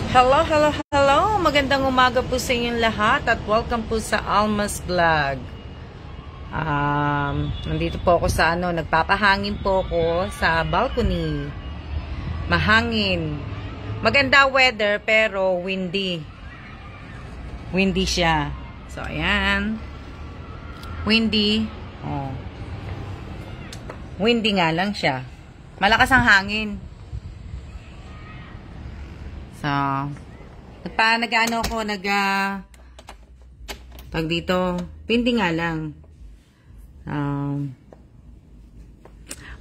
Hello, hello, hello! Magandang umaga po sa inyong lahat at welcome po sa Alma's Vlog. Nandito po ako sa nagpapahangin po ako sa balcony. Mahangin. Maganda weather pero windy. Windy siya. So, ayan. Windy. Oh. Windy nga lang siya. Malakas ang hangin. So, nag-ano ko, tag dito, pindi nga lang.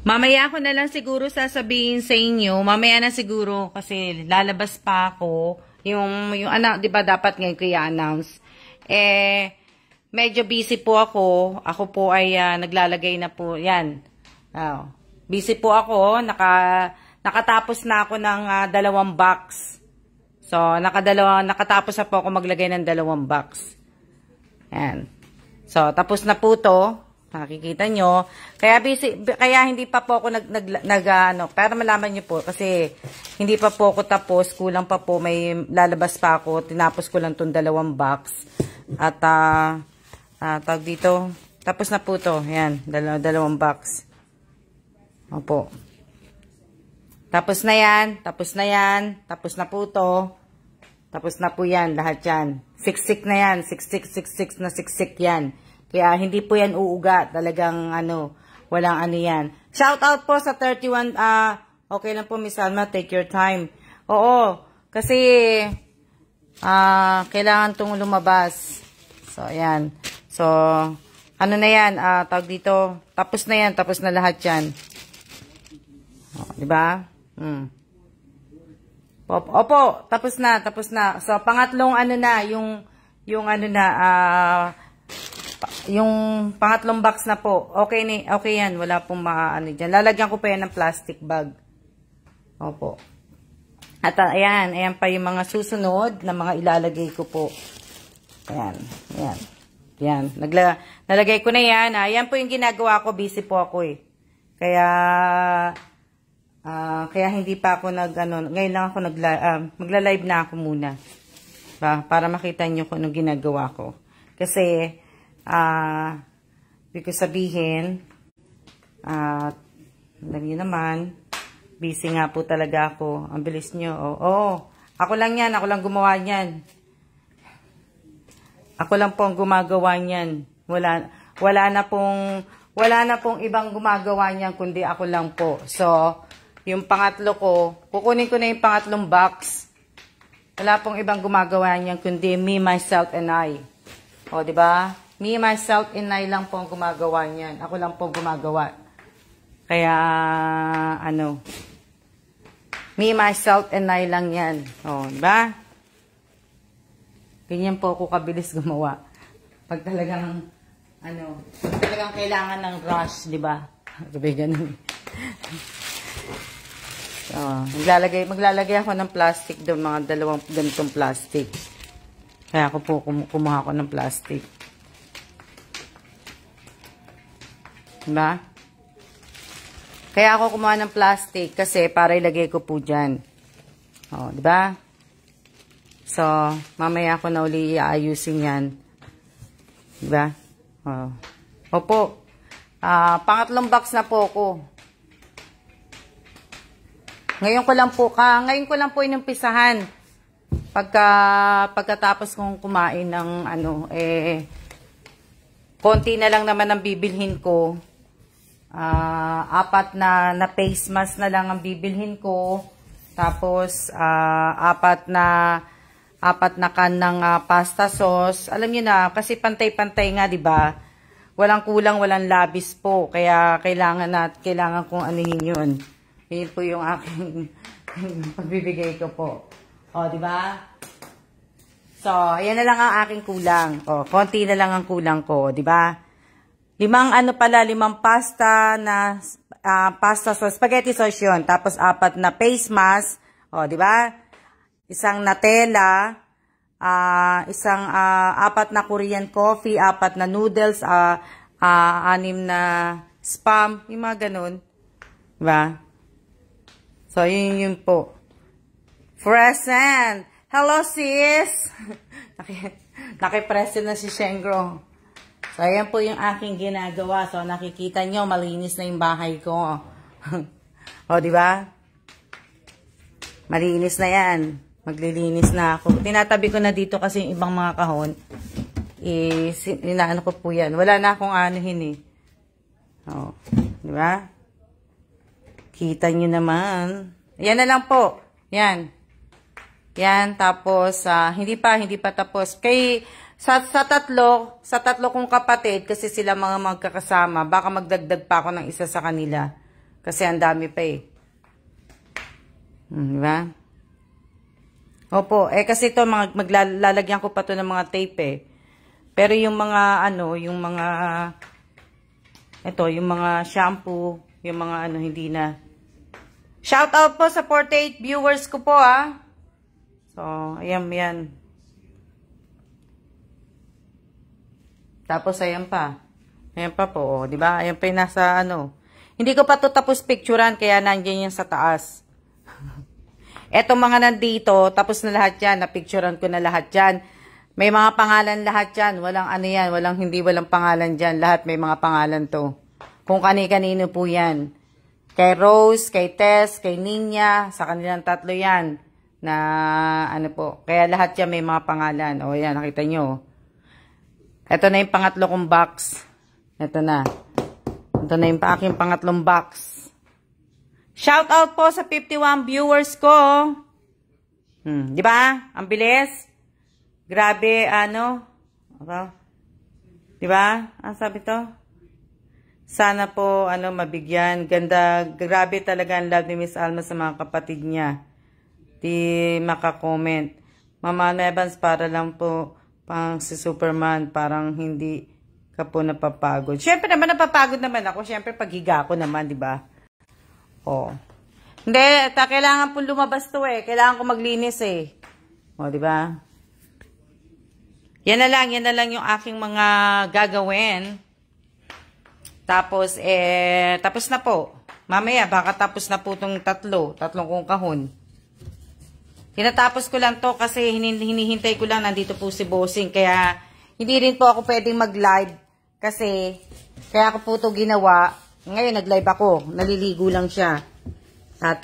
Mamaya ako na lang siguro sasabihin sa inyo, mamaya na siguro, kasi lalabas pa ako, yung di ba dapat ngayon ko i-announce. Medyo busy po ako po ay naglalagay na po, yan. Busy po ako, nakatapos na ako ng 2 box. So, nakatapos na po ako maglagay ng 2 box. Yan. So, tapos na po to. Nakikita nyo. Kaya hindi pa po ako para malaman nyo po. Kasi, hindi pa po ako tapos. Kulang pa po. May lalabas pa ako. Tinapos ko lang tong 2 box. At, tawag dito. Tapos na po to. Yan. 2 box. Opo. Tapos na yan. Tapos na yan. Tapos na po to. Tapos na po yan, lahat yan. Siksik na yan. Siksik na siksik yan. Kaya hindi po yan uuga. Talagang walang yan. Shout out po sa 31, okay lang po Miss Alma, take your time. Oo, kasi, kailangan tong lumabas. So, ayan. So, na yan, tawag dito. Tapos na yan, tapos na lahat yan. O, diba? Opo, tapos na. So, pangatlong yung pangatlong box na po. Okay yan, wala pong dyan. Lalagyan ko pa yan ng plastic bag. Opo. At ayan pa yung mga susunod na mga ilalagay ko po. Ayan. Nalagay ko na yan. Ayan po yung ginagawa ko, busy po ako eh. Kaya hindi pa ako ngayon lang ako magla-live na ako muna. Para makita nyo kung anong ginagawa ko. Kasi, hindi ko sabihin, alam nyo naman, busy nga po talaga ako. Ang bilis nyo. Ako lang yan, ako lang gumawa niyan. Ako lang po ang gumagawa niyan. Wala na pong ibang gumagawa niyan, kundi ako lang po. So, yung pangatlo ko, kukunin ko na yung pangatlong box. Wala pong ibang gumagawa niyan, kundi me, myself, and I. O, diba? Me, myself, and I lang po ang gumagawa niyan. Ako lang po gumagawa. Kaya, me, myself, and I lang yan. O, diba? Ganyan po ako kabilis gumawa. Pag talagang, talagang kailangan ng rush, diba? Sabi ganun. Maglalagay ako ng plastic doon, mga 2 ganitong plastic. Kaya ako po kumuha ako ng plastic. Diba? Kaya ako kumuha ng plastic kasi para ilagay ko po dyan. Diba? So, mamaya ako na uli iayusin yan. Diba? Opo. Pangatlong box na po ako. Ngayon ko lang po inumpisahan. Pagkatapos kong kumain ng konti na lang naman ang bibilhin ko. 4 na face mask na lang ang bibilhin ko. Tapos 4 na can ng pasta sauce. Alam niyo na, kasi pantay-pantay nga, 'di ba? Walang kulang, walang labis po. Kaya kailangan kong anuhin 'yun. Yun po yung aking pagbibigay ko po. Di ba? So, ayan na lang ang aking kulang. Konti na lang ang kulang ko, di ba? 5 pasta na pasta sauce, spaghetti sauce yun. Tapos 4 na face mask, di ba? Isang Nutella, 4 na Korean coffee, 4 na noodles, 6 na Spam, yung mga ganun. Di ba? So, yun po. Present. Hello, sis! Nakipreso na si Shengro. So, ayan po yung aking ginagawa. So, nakikita nyo, malinis na yung bahay ko. O, di ba? Malinis na yan. Maglilinis na ako. Tinatabi ko na dito kasi yung ibang mga kahon. Inaano ko po yan. Wala na akong anuhin eh. O, di ba? Kita nyo naman. Yan na lang po. Yan. Yan, tapos, hindi pa tapos. Sa tatlo kong kapatid, kasi sila mga magkakasama, baka magdagdag pa ako ng isa sa kanila. Kasi ang dami pa eh. Diba? Opo, kasi ito, maglalagyan ko pa to ng mga tape eh. Pero yung mga, yung mga shampoo, yung mga hindi na. Shout out po sa 48 viewers ko po So, ayan yan. Tapos, ayan pa. Ayan pa po, di ba? Ayan pa yung nasa, Hindi ko pa to tapos picturean, kaya nandiyan yan sa taas. Etong mga nandito, tapos na lahat yan. Napicturean ko na lahat yan. May mga pangalan lahat yan. Walang yan. Walang pangalan dyan. Lahat may mga pangalan to. Kung kani-kanino po yan. Kay Rose, kay Tess, kay Ninya, sa kanilang tatlo yan. Na po. Kaya lahat yan may mga pangalan. O yan, nakita nyo. Ito na yung pangatlo kong box. Ito na. Ito na yung aking pangatlong box. Shout out po sa 51 viewers ko. Di ba? Ang bilis. Grabe, Di ba? Ang sabi to? Sana po, mabigyan. Ganda. Grabe talaga ang love ni Miss Alma sa mga kapatid niya. Di makakomment. Mama Evans, para lang po pang si Superman, parang hindi ka po napapagod. Siyempre naman napapagod naman ako. Siyempre paghiga ko naman, di ba? Oh. Hindi, kailangan po lumabas to eh. Kailangan ko maglinis eh. Oh, di ba? Yan na lang yung aking mga gagawin. Tapos, tapos na po. Mamaya, baka tapos na po itong tatlong kong kahon. Tinatapos ko lang to kasi hinihintay ko lang, nandito po si Bossing. Kaya, hindi rin po ako pwedeng mag-live. Kasi, kaya ako po ito ginawa. Ngayon, nag-live ako. Naliligo lang siya. At,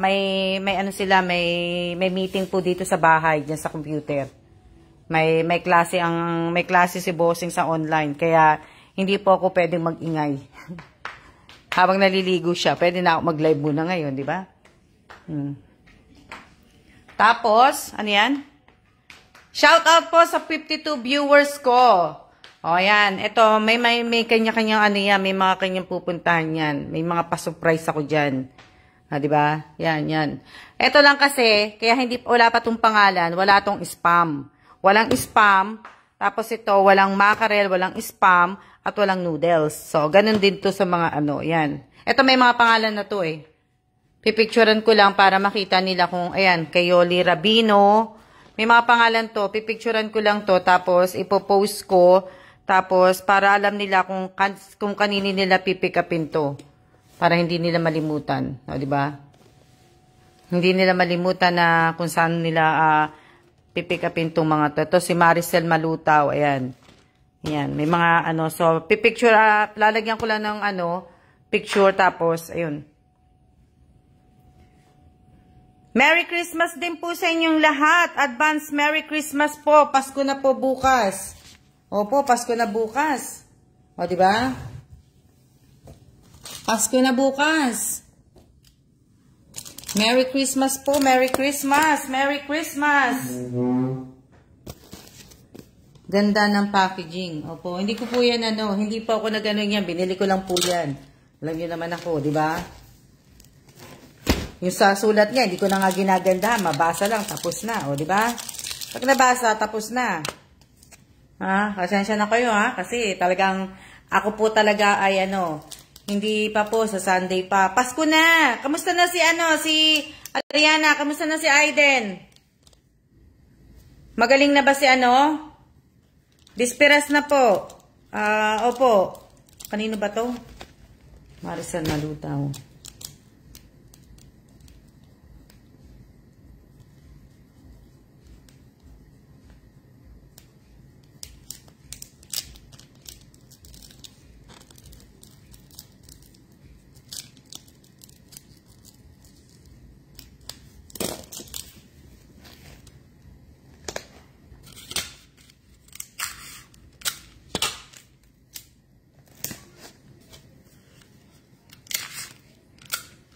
may meeting po dito sa bahay, dyan sa computer. May klase si Bossing sa online. Kaya, hindi po ako pwedeng mag-ingay. Habang naliligo siya, pwede na ako mag-live muna ngayon, di ba? Tapos, ano yan? Shout out po sa 52 viewers ko. O, yan. Ito, may kanya-kanyang may mga kanyang pupuntahan yan. May mga pa-surprise ako dyan. Di ba? Yan. Ito lang kasi, kaya wala pa tong pangalan, wala tong spam. Walang spam. Tapos ito, walang mackerel, walang spam, at walang noodles. So, ganun din to sa mga yan. Ito may mga pangalan na to eh. Pipicturean ko lang para makita nila kung, ayan, kay Yoli Rabino. May mga pangalan to. Pipicturean ko lang to. Tapos, ipopost ko. Tapos, para alam nila kung kanini nila pipick upin to. Para hindi nila malimutan. O, diba? Hindi nila malimutan na kung saan nila pipick upin tong mga to. Ito si Maricel Malutaw. Ayan. Ayan. May mga So, pipicture, lalagyan ko lang ng picture. Tapos, ayun. Merry Christmas din po sa inyong lahat. Advance Merry Christmas po. Pasko na po bukas. Opo, Pasko na bukas. O, diba? Pasko na bukas. Merry Christmas po. Merry Christmas. Merry Christmas. Ganda ng packaging. Opo, hindi ko po yan hindi po ako nag yan. Binili ko lang po yan. Alam niyo naman ako, diba? Yung sa sulat niya, hindi ko na nga ginaganda. Mabasa lang, tapos na. O, diba? Pag nabasa, tapos na. Pasensya na kayo, kasi talagang, ako po talaga ay, hindi pa po, sa Sunday pa. Pasko na! Kamusta na si Ariana? Kamusta na si Aiden? Magaling na ba si Disperas na po. Opo. Kanino ba to? Maricel Malutaw.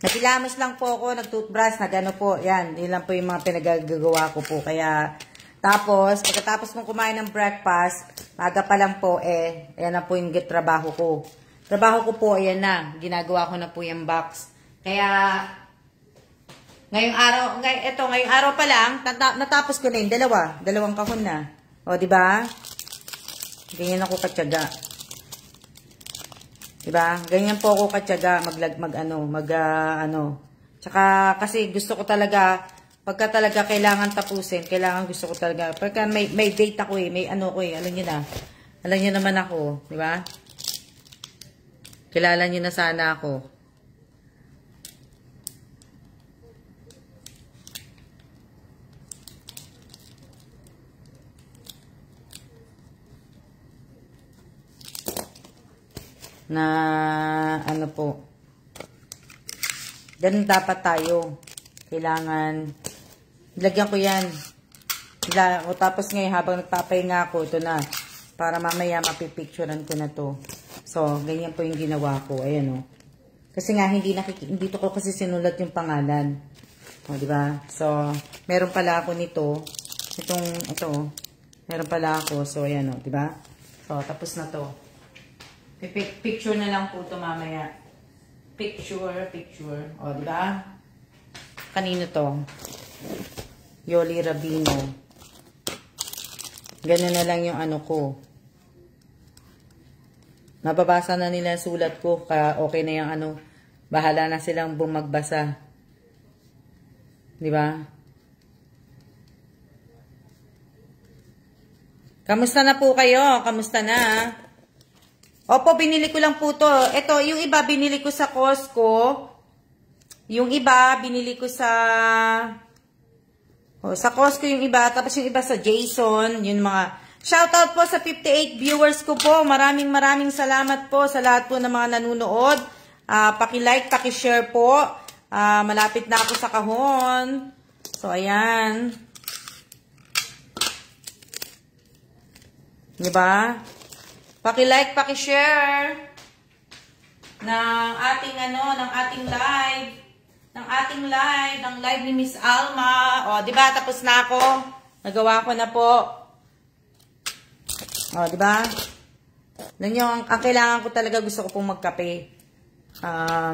Nagilamos lang po ako, nag-toothbrush, nag-ano po. Yan, yun lang po yung mga pinagagawa ko po. Kaya, tapos, pagkatapos kong kumain ng breakfast, maga pa lang po, ayan na po yung trabaho ko. Trabaho ko po, ayan na. Ginagawa ko na po yung box. Kaya, ngayong araw pa lang, natapos ko na yung dalawang kahon na. O, di ba? Ganyan ako katyaga. Diba? Ganyan po ako katyaga Tsaka kasi gusto ko talaga pagka talaga kailangan tapusin, gusto ko talaga. Pagka may date ako may ano ko alam niyo na. Alam niyo naman ako, di ba? Kilala niyo na sana ako. Na ano po, ganun dapat tayo. Kailangan ilagyan ko yan. Tapos ngayon habang nagpapahinga ako, ito na, para mamaya mapipicturean ko na to. So ganyan po yung ginawa ko. Ayan o, kasi nga hindi ko kasi sinulat yung pangalan, o diba? So meron pala ako nito, ito meron pala ako. So ayan o, diba? So tapos na to. Picture na lang po ito mamaya. Picture. O, diba? Kanino to? Yoli Rabino. Ganun na lang yung ano ko. Mababasa na nila sulat ko. Okay na yung ano. Bahala na silang bumagbasa. Diba? Kamusta na po kayo? Kamusta na? Opo, binili ko lang po to. Ito, yung iba binili ko sa Costco. Yung iba binili ko sa Costco yung iba. Tapos yung iba sa Jason. Yung mga shoutout po sa 58 viewers ko po. Maraming salamat po sa lahat po ng mga nanunood. Paki-like, paki-share po. Malapit na ako sa kahon. So, ayan. Diba? Paki-like, paki-share ng ating live. Ng live ni Miss Alma. O, di ba? Tapos na ako. Nagawa ko na po. O, di ba? Alam nyo, ang kailangan ko talaga, gusto ko pong magkape.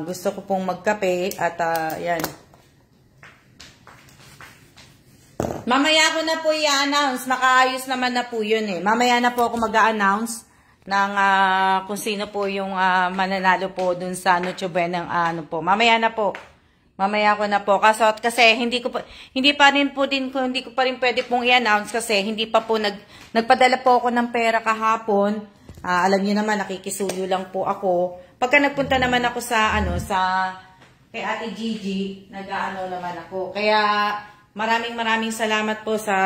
Gusto ko pong magkape at yan. Mamaya ko na po i-announce. Nakaayos naman na po yun eh. Mamaya na po ako mag-a-announce ng kung sino po yung mananalo po dun sa Noche Buena ano po. Mamaya na po. Mamaya ko na po. Kasi hindi ko pa rin pwede pong i-announce kasi hindi pa po nagpadala po ako ng pera kahapon. Alam niyo naman, nakikisuyo lang po ako. Pagka nagpunta naman ako sa kay Ate Gigi, nag-aano naman ako. Kaya maraming salamat po sa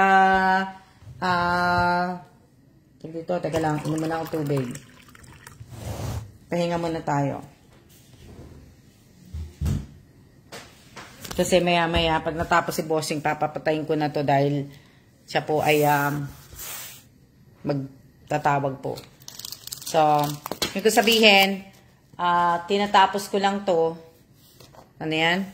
dito, teka lang, inom muna akong tubig. Pahinga muna tayo. Kasi maya, pag natapos si Bossing, papapatayin ko na to dahil siya po ay magtatawag po. So, yung ko sabihin, tinatapos ko lang to. Ano yan?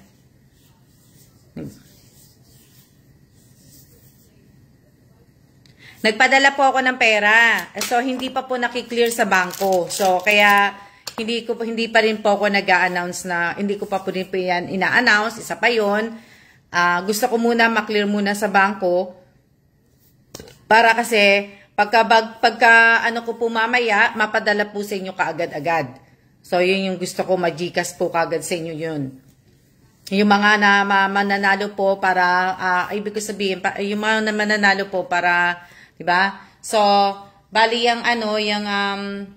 Nagpadala po ako ng pera. So, hindi pa po nakiklear sa bangko. So, kaya hindi pa rin po ako nag-a-announce na, hindi ko pa po rin po yan ina-announce. Isa pa yun. Gusto ko muna maklear muna sa bangko. Para kasi, pagka ano ko po mamaya, mapadala po sa inyo kaagad-agad. So, yun yung gusto ko, ma-Gcash po kaagad sa inyo yun. Yung mga mananalo po para, ibig ko sabihin, yung mga mananalo po para, diba? So, bali yung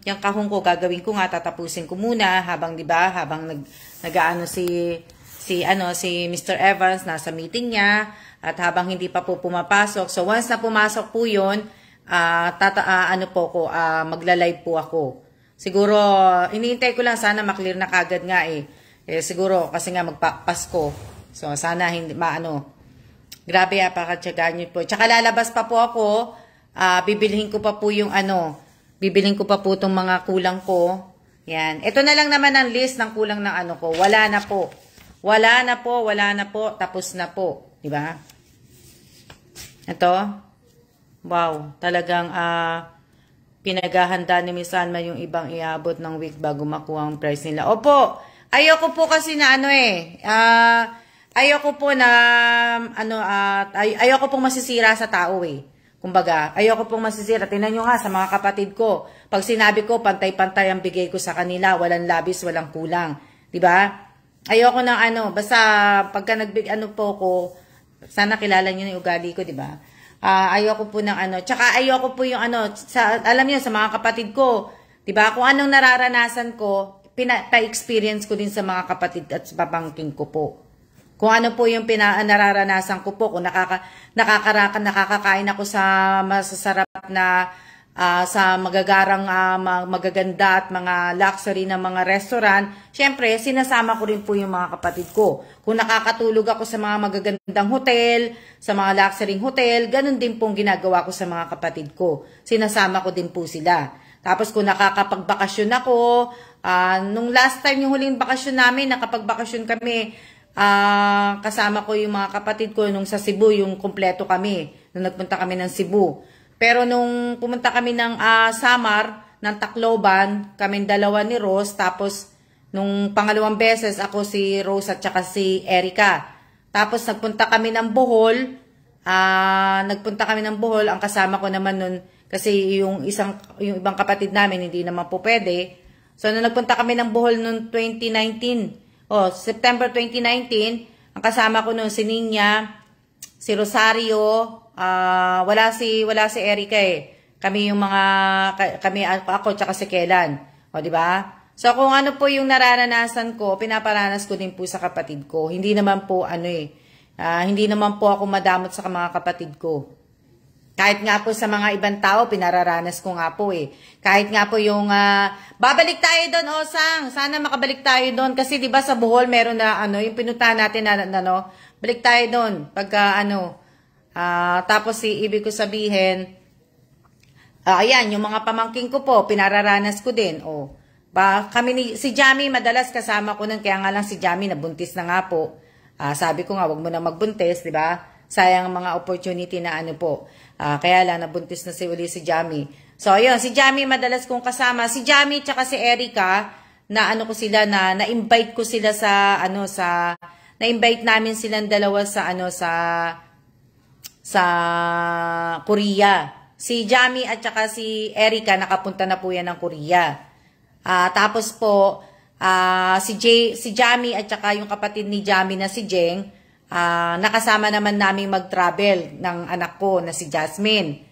yung kahon ko, gagawin ko nga, tatapusin ko muna habang, diba, habang nag-aano si Mr. Evans, nasa meeting niya, at habang hindi pa po pumapasok. So, once na pumasok po yun, magla-live po ako. Siguro, iniintay ko lang, sana maklear na kagad nga eh. Siguro, kasi nga magpapasko. So, sana hindi, grabe pakatsagaan nyo po. Tsaka lalabas pa po ako, bibilhin ko pa po yung bibilhin ko pa po itong mga kulang ko. Yan. Ito na lang naman ang list ng kulang ng ko. Wala na po. Wala na po, tapos na po, 'di ba? Ito. Wow, talagang pinaghahanda ni Miss Alma yung ibang iabot ng week bago makuha ang price nila. Opo, ayoko po kasi na ayoko po na ayoko pong masisira sa tao eh. Kumbaga, ayoko pong masisira. Tingnan nyo nga sa mga kapatid ko. Pag sinabi ko, pantay-pantay ang bigay ko sa kanila. Walang labis, walang kulang. Diba? Ayoko ng basta pagka po ko, sana kilala nyo yung ugali ko, diba? Ayoko po ng Tsaka ayoko po yung alam niyo sa mga kapatid ko, 'di ba? Kung anong nararanasan ko, pa-experience ko din sa mga kapatid at sa pamangkin ko po. Kung ano po yung nararanasan ko po, kung nakakakain ako sa masasarap na sa magaganda at mga luxury na mga restaurant, syempre, sinasama ko rin po yung mga kapatid ko. Kung nakakatulog ako sa mga magagandang hotel, sa mga luxury hotel, ganun din pong ginagawa ko sa mga kapatid ko. Sinasama ko din po sila. Tapos kung nakakapagbakasyon ako, nung last time yung huling bakasyon namin, nakapagbakasyon kami, kasama ko yung mga kapatid ko nung sa Cebu, yung kumpleto kami, nung nagpunta kami ng Cebu. Pero nung pumunta kami ng Samar, ng Tacloban, kaming dalawa ni Rose, tapos nung pangalawang beses, ako si Rose at saka si Erica. Tapos nagpunta kami ng Bohol, ang kasama ko naman nun, kasi yung ibang kapatid namin, hindi naman po pwede. So nung nagpunta kami ng Bohol noong 2019, September 2019, ang kasama ko nun si Ninya, si Rosario, wala si Erica eh. Kami yung ako tsaka si Kelan. O, di ba? So, kung ano po yung nararanasan ko, pinaparanas ko din po sa kapatid ko. Hindi naman po hindi naman po ako madamot sa mga kapatid ko. Kahit nga po sa mga ibang tao, pinararanas ko nga po eh. Kahit nga po yung, babalik tayo doon, Osang. Sana makabalik tayo doon. Kasi di ba sa Bohol, meron na, yung pinuntahan natin na, balik tayo doon. Pagka, tapos ibig ko sabihin, ayan, yung mga pamangking ko po, pinararanas ko din. Si Jamie, madalas kasama ko nun, kaya nga lang si Jamie, nabuntis na nga po. Sabi ko nga, wag mo na magbuntis, di ba? Sayang mga opportunity na po. Kaya lang, nabuntis na uli si Jamie. So, ayun, si Jamie madalas kong kasama. Si Jamie tsaka si Erica, na-invite ko sila na-invite namin silang dalawa sa Korea. Si Jamie at saka si Erica, nakapunta na po yan ng Korea. Tapos po, si Jamie at saka yung kapatid ni Jamie na si Jeng, nakasama naman namin mag-travel ng anak ko na si Jasmine.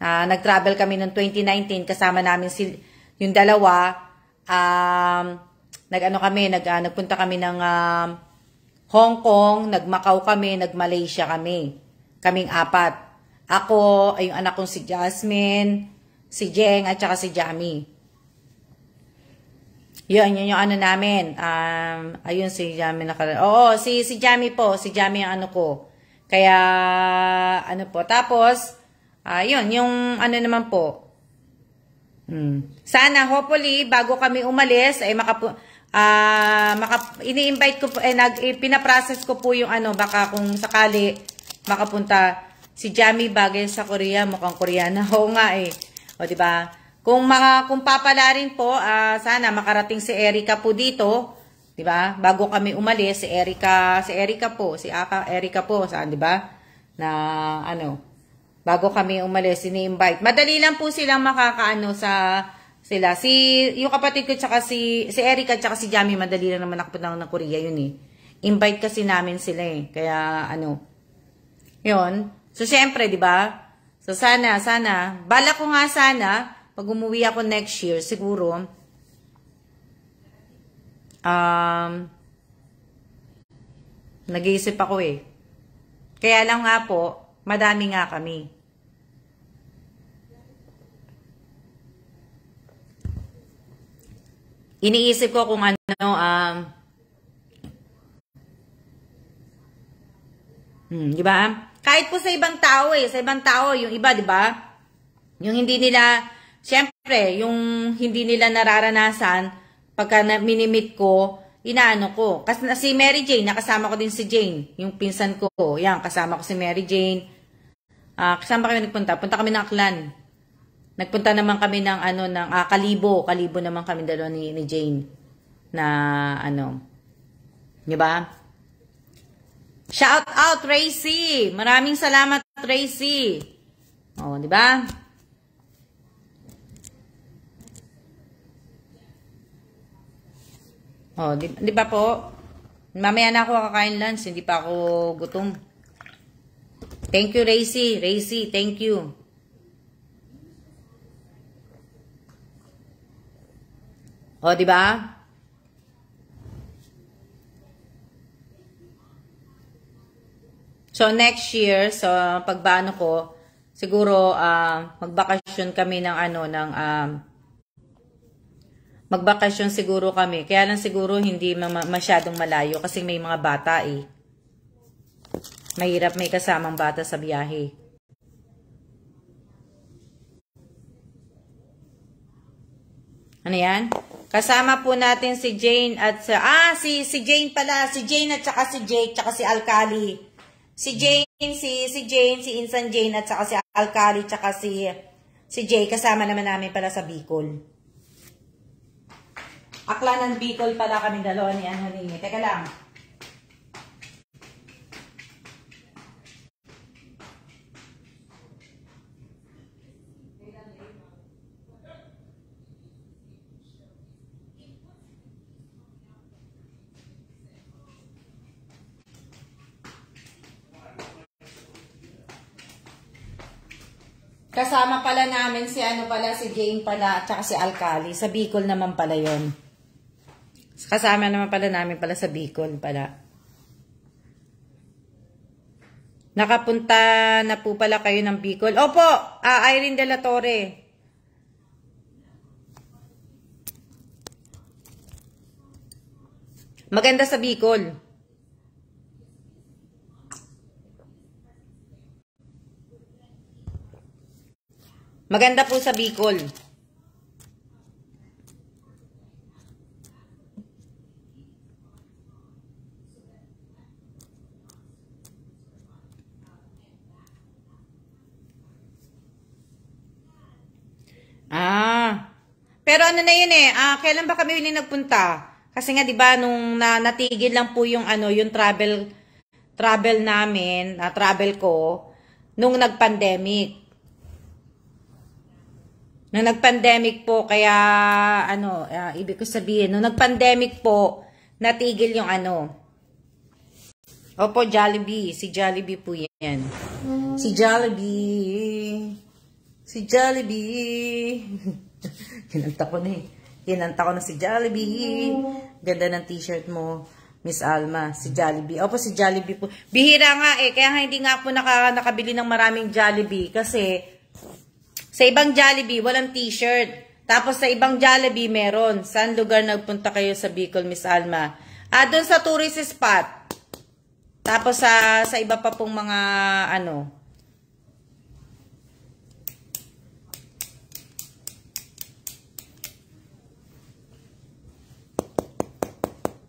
Nag-travel kami noong 2019, kasama namin yung dalawa. Nagpunta kami ng Hong Kong, nag-Macau kami, nag-Malaysia kami. Kaming apat. Ako, ay yung anak kong si Jasmine, si Jeng, at saka si Jamie. Yun yung namin. Ayun si Jamie Oo, si Jamie po. Si Jamie ang ko. Kaya, po. Tapos, yun, yung naman po. Sana, hopefully, bago kami umalis, ay ini-invite ko po, pinaprocess ko po yung baka kung sakali, makapunta si Jamie bagay sa Korea, mukhang Koreana. Oo nga eh. O, diba? Kung papala rin po, sana makarating si Erica po dito, 'di ba? Bago kami umalis, si Erica po, Erica po, saan 'di ba? Na bago kami umalis, ini-invite. Madali lang po silang sila. Yung kapatid ko tsaka si Erica tsaka si Jamie, madali lang naman nakapunta ng Korea yun eh. Invite kasi namin sila eh. Kaya 'Yun. So syempre, 'di ba? So sana, bala ko nga sana pag umuwi ako next year, siguro, nag-iisip ako eh. Kaya lang nga po, madami nga kami. Iniisip ko kung di ba? Kahit po sa ibang tao yung iba, di ba? Yung hindi nila, syempre, yung hindi nila nararanasan, pagka minimit ko, inaano ko. Kasi si Mary Jane, nakasama ko din si Jane, yung pinsan ko. Yan, kasama ko si Mary Jane. Kasama kami nagpunta. Punta kami ng Aklan. Nagpunta naman kami ng Kalibo. Kalibo naman kami dalawa ni Jane. Na di ba? Shout out Tracy. Maraming salamat Tracy. Oh, di ba? Oh, di ba po? Mamaya na ako kakain lunch, hindi pa ako gutom. Thank you, Racy. Racy, thank you. Oh, di ba? So, next year, so, pagbano ko, siguro, magbakasyon kami ng magbakasyon siguro kami. Kaya lang siguro hindi masyadong malayo kasi may mga bata eh. Mahirap may kasamang bata sa biyahe. Ano yan? Kasama po natin si Jane at si Jane pala, si Jane at saka si Jake, tsaka si Alcali. Si Jane, si Insan Jane at saka si Alcali, tsaka si Jake, kasama naman namin pala sa Bicol. Aklan ng Bicol pala kami dalawa ni Anonini. Teka lang. Kasama pala namin si si Jane pala at saka si Alcali. Sa Bicol naman pala yon. Kasama naman pala namin pala sa Bicol pala. Nakapunta na po pala kayo ng Bicol. Opo, Irene de la Torre. Maganda sa Bicol. Maganda po sa Bicol. Pero ano na yun eh, kailan ba kami yun nagpunta? Kasi nga 'di ba nung natigil lang po yung yung travel namin, travel ko nung nag-pandemic. Nung nag-pandemic po kaya ibig ko sabihin, nung nag-pandemic po natigil yung Opo, Jollibee, si Jollibee po 'yan. Si Jollibee. Si Jollibee. Kinanta ko na eh. Kinanta ko na si Jollibee. Ganda ng t-shirt mo, Miss Alma. Si Jollibee. Opo, si Jollibee po. Bihira nga eh. Kaya hindi nga po nakabili ng maraming Jollibee. Kasi sa ibang Jollibee, walang t-shirt. Tapos sa ibang Jollibee, meron. Saan lugar nagpunta kayo sa Bicol, Miss Alma? Doon sa tourist spot. Tapos sa iba pa pong mga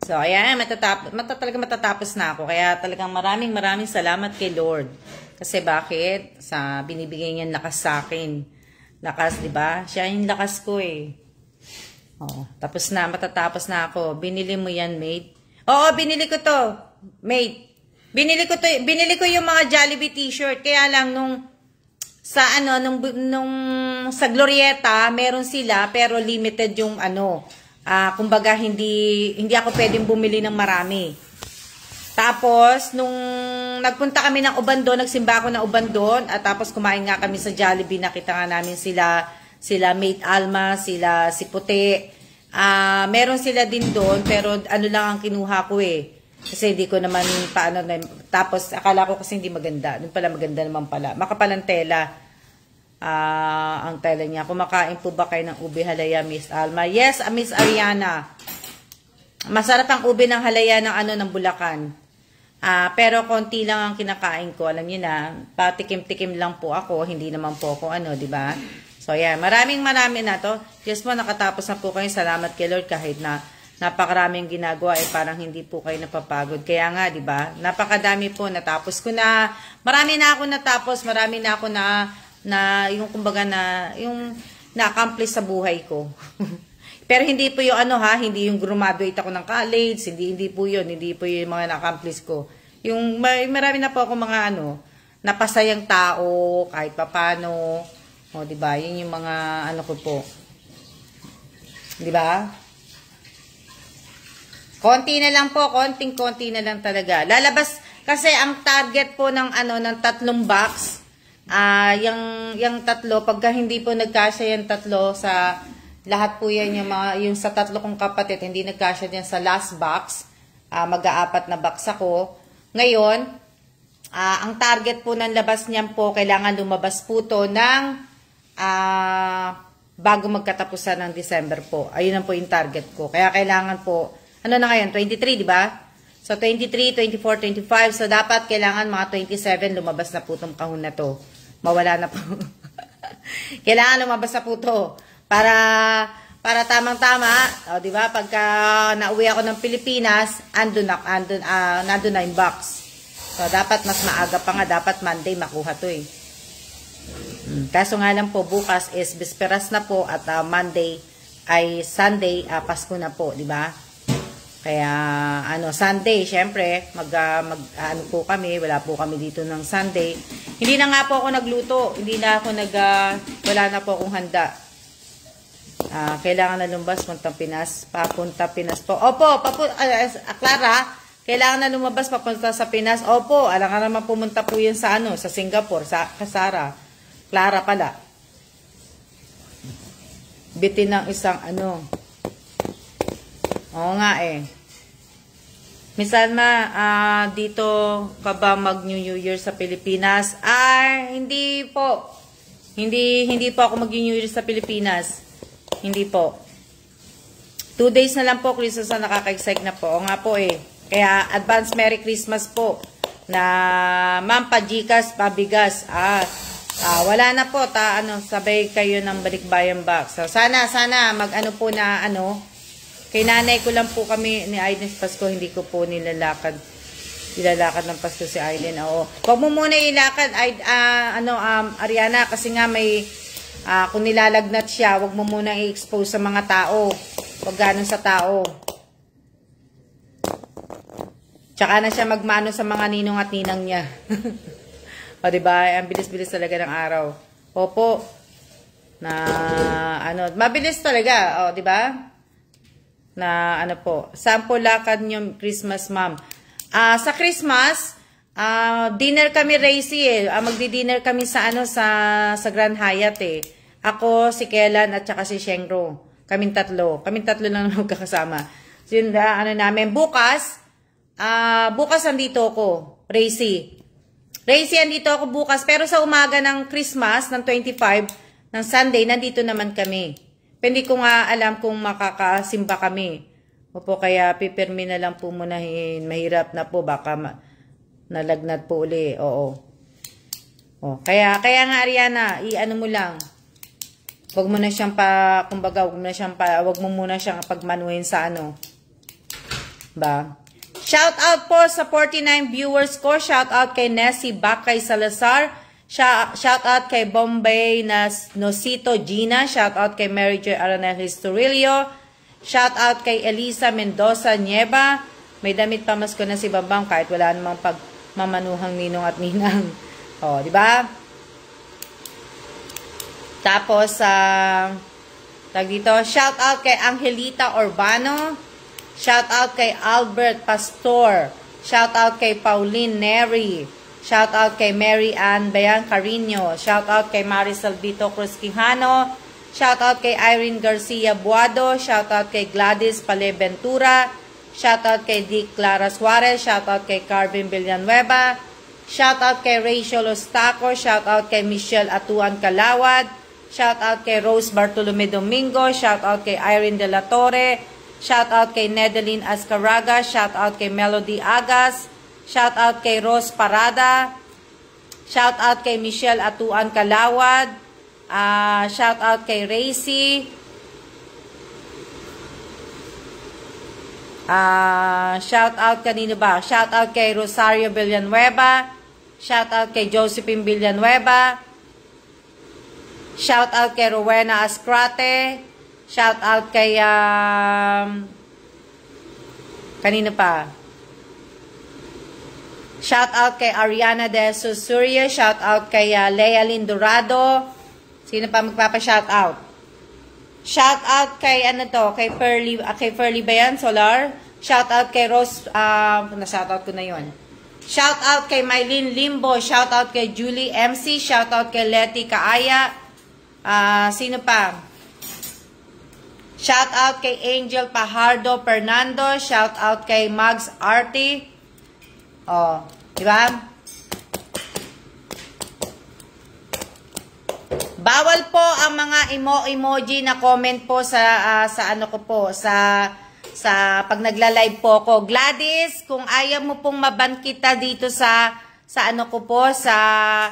So, ayan, talaga matatapos na ako. Kaya talagang maraming salamat kay Lord. Kasi bakit? Binibigay niya lakas sa akin. Lakas, di ba? Siya yung lakas ko eh. Oh, tapos na, matatapos na ako. Binili mo yan, mate? Oo, binili ko to, mate. Binili ko yung mga Jollibee t-shirt. Kaya lang nung sa Glorieta, meron sila pero limited yung kumbaga hindi ako pwedeng bumili ng marami. Tapos nung nagpunta kami ng Ubandon, nagsimba ako ng Ubandon at tapos kumain nga kami sa Jollibee, nakita nga namin sila Mate Alma, si Puti. Meron sila din doon pero lang ang kinuha ko eh. Kasi hindi ko naman tapos akala ko kasi hindi maganda. Doon pala maganda naman pala. Makapalang tela. Ang tela niya. Kumakain po ba kayo ng ube halaya, Miss Alma? Yes, Miss Ariana. Masarap ang ube ng halaya ng Bulacan. Pero konti lang ang kinakain ko. Alam niyo na, patikim-tikim lang po ako. Hindi naman po ako di ba? So, yeah. Maraming na to. Yes po, nakatapos na po kayo. Salamat kay Lord kahit na napakaraming ginagawa, parang hindi po kayo napapagod. Kaya nga, di ba? Napakadami po, natapos ko na. Marami na ako natapos, marami na ako na yung kumbaga yung na-accomplish sa buhay ko. Pero hindi po yung hindi yung graduate ako ng college, hindi po yun, hindi po yung mga na-accomplish ko. Yung marami na po ako mga napasayang tao, kahit papano. O, di ba? Yun yung mga ko po. Di ba? Konti na lang po, konting-konti na lang talaga. Lalabas, kasi ang target po ng ng 3 box, yung 3, pagka hindi po nagkasya yung 3 sa, lahat po yan yung sa 3 kong kapatid, hindi nagkasya yan sa last box, mag-4 na box ako. Ngayon, ang target po ng labas niyan po, kailangan lumabas po to ng, bago magkatapusan ng December po. Ayun ang po yung target ko. Kaya kailangan po, na ngayon? 23, di ba? So, 23, 24, 25. So, dapat kailangan mga 27 lumabas na po itong kahon na to. Mawala na po. Kailangan lumabas na po to. Para tamang-tama, di ba? Pagka nauwi ako ng Pilipinas, nandun na yung box. So, dapat mas maaga pa nga. Dapat Monday makuha to eh. Kaso nga lang po, bukas is bisperas na po at Monday ay Sunday, Pasko na po, di ba? Kaya, Sunday, syempre, po kami, wala po kami dito ng Sunday. Hindi na nga po ako nagluto, hindi na ako wala na po akong handa. Kailangan na lumabas, papunta Pinas po. Opo, Clara, kailangan na lumabas, papunta sa Pinas. Opo, alam ka naman pumunta po yan sa sa Singapore, sa Kasara. Clara pala. Bitin ng isang Oo nga eh. Minsan dito ka ba mag-New Year sa Pilipinas? Hindi po. Hindi po ako mag-New Year sa Pilipinas. Hindi po. 2 days na lang po, Christmas na nakaka-excite na po. Oo nga po eh. Kaya advance Merry Christmas po. Na Ma'am Pajikas, Pabigas. Wala na po. Sabay kayo ng balikbayan box. So, sana mag-ano po na kay nanay ko lang po kami ni Aiden sa Pasko, hindi ko po nilalakad ng Pasko si Aiden. Oo. Huwag mo muna ilakad, Ariana, kasi nga may, kung nilalagnat siya, huwag mo muna i-expose sa mga tao. Huwag ganun sa tao. Tsaka na siya magmano sa mga ninong at ninang niya. O, diba? Ang bilis-bilis talaga ng araw. Opo. Mabilis talaga. O, diba? Na po, sample lakad nyo Christmas, ma'am. Sa Christmas, dinner kami, Racy eh. Magdi-dinner kami sa sa Grand Hyatt eh. Ako, si Kellan at saka si Shengro. Kaming tatlo lang magkakasama. So yun namin. Bukas andito ako, Racy, andito ako bukas. Pero sa umaga ng Christmas, ng 25, ng Sunday, nandito naman kami. Hindi ko nga alam kung makakasimba kami. Opo, kaya pipirmi na lang po munahin. Mahirap na po, baka nalagnat po uli. Oo. Kaya nga Ariana, mo lang. Wag mo na siyang wag mo muna siyang pagmanuhin sa Ba? Shout out po sa 49 viewers ko. Shout out kay Nessie Bakay Salazar. Shout out kay Bombay Nosito Gina. Shout out kay Mary Joy Aranel Historilio. Shout out kay Elisa Mendoza Nieva. May damit pamasko na si Bambang kahit wala namang pagmamanuhang ninong at ninang. Di ba? Tapos, shout out kay Angelita Urbano. Shout out kay Albert Pastor. Shout out kay Pauline Neri. Shout out kay Mary Ann Bayan Carino. Shout out kay Marisol Vito Cruz Quijano. Shout out kay Irene Garcia Buado. Shout out kay Gladys Paleventura. Shout out kay Dick Clara Suarez. Shout out kay Carvin Villanueva. Shout out kay Rachel Ostaco. Shout out kay Michelle Atuan Calawad. Shout out kay Rose Bartolome Domingo. Shout out kay Irene De La Torre. Shout out kay Nedeline Ascaraga. Shout out kay Melody Agas. Shout out kay Rose Parada. Shout out kay Michelle Atuan Calawad. Shout out kay Racy. Shout out kanino ba? Shout out kay Rosario Villanueva. Shout out kay Josephine Villanueva. Shout out kay Rowena Ascrate. Shout out kay kanino pa? Shout out kay Ariana De Susuria. Shout out kay Lea Lindorado. Sino pa magpapa-shout out? Shout out kay ano to, kay Pearly ba yan, Solar? Shout out kay Rose, na-shout out ko na yon. Shout out kay Mylene Limbo, shout out kay Julie MC, shout out kay Letty Kaaya. Sino pa? Shout out kay Angel Pajardo Fernando, shout out kay Mags Arty. Oh, di ba? Bawal po ang mga emoji na comment po sa ano ko po, sa pag nagla-live po ako. Gladys, kung ayaw mo pong maban kita dito sa ano ko po, sa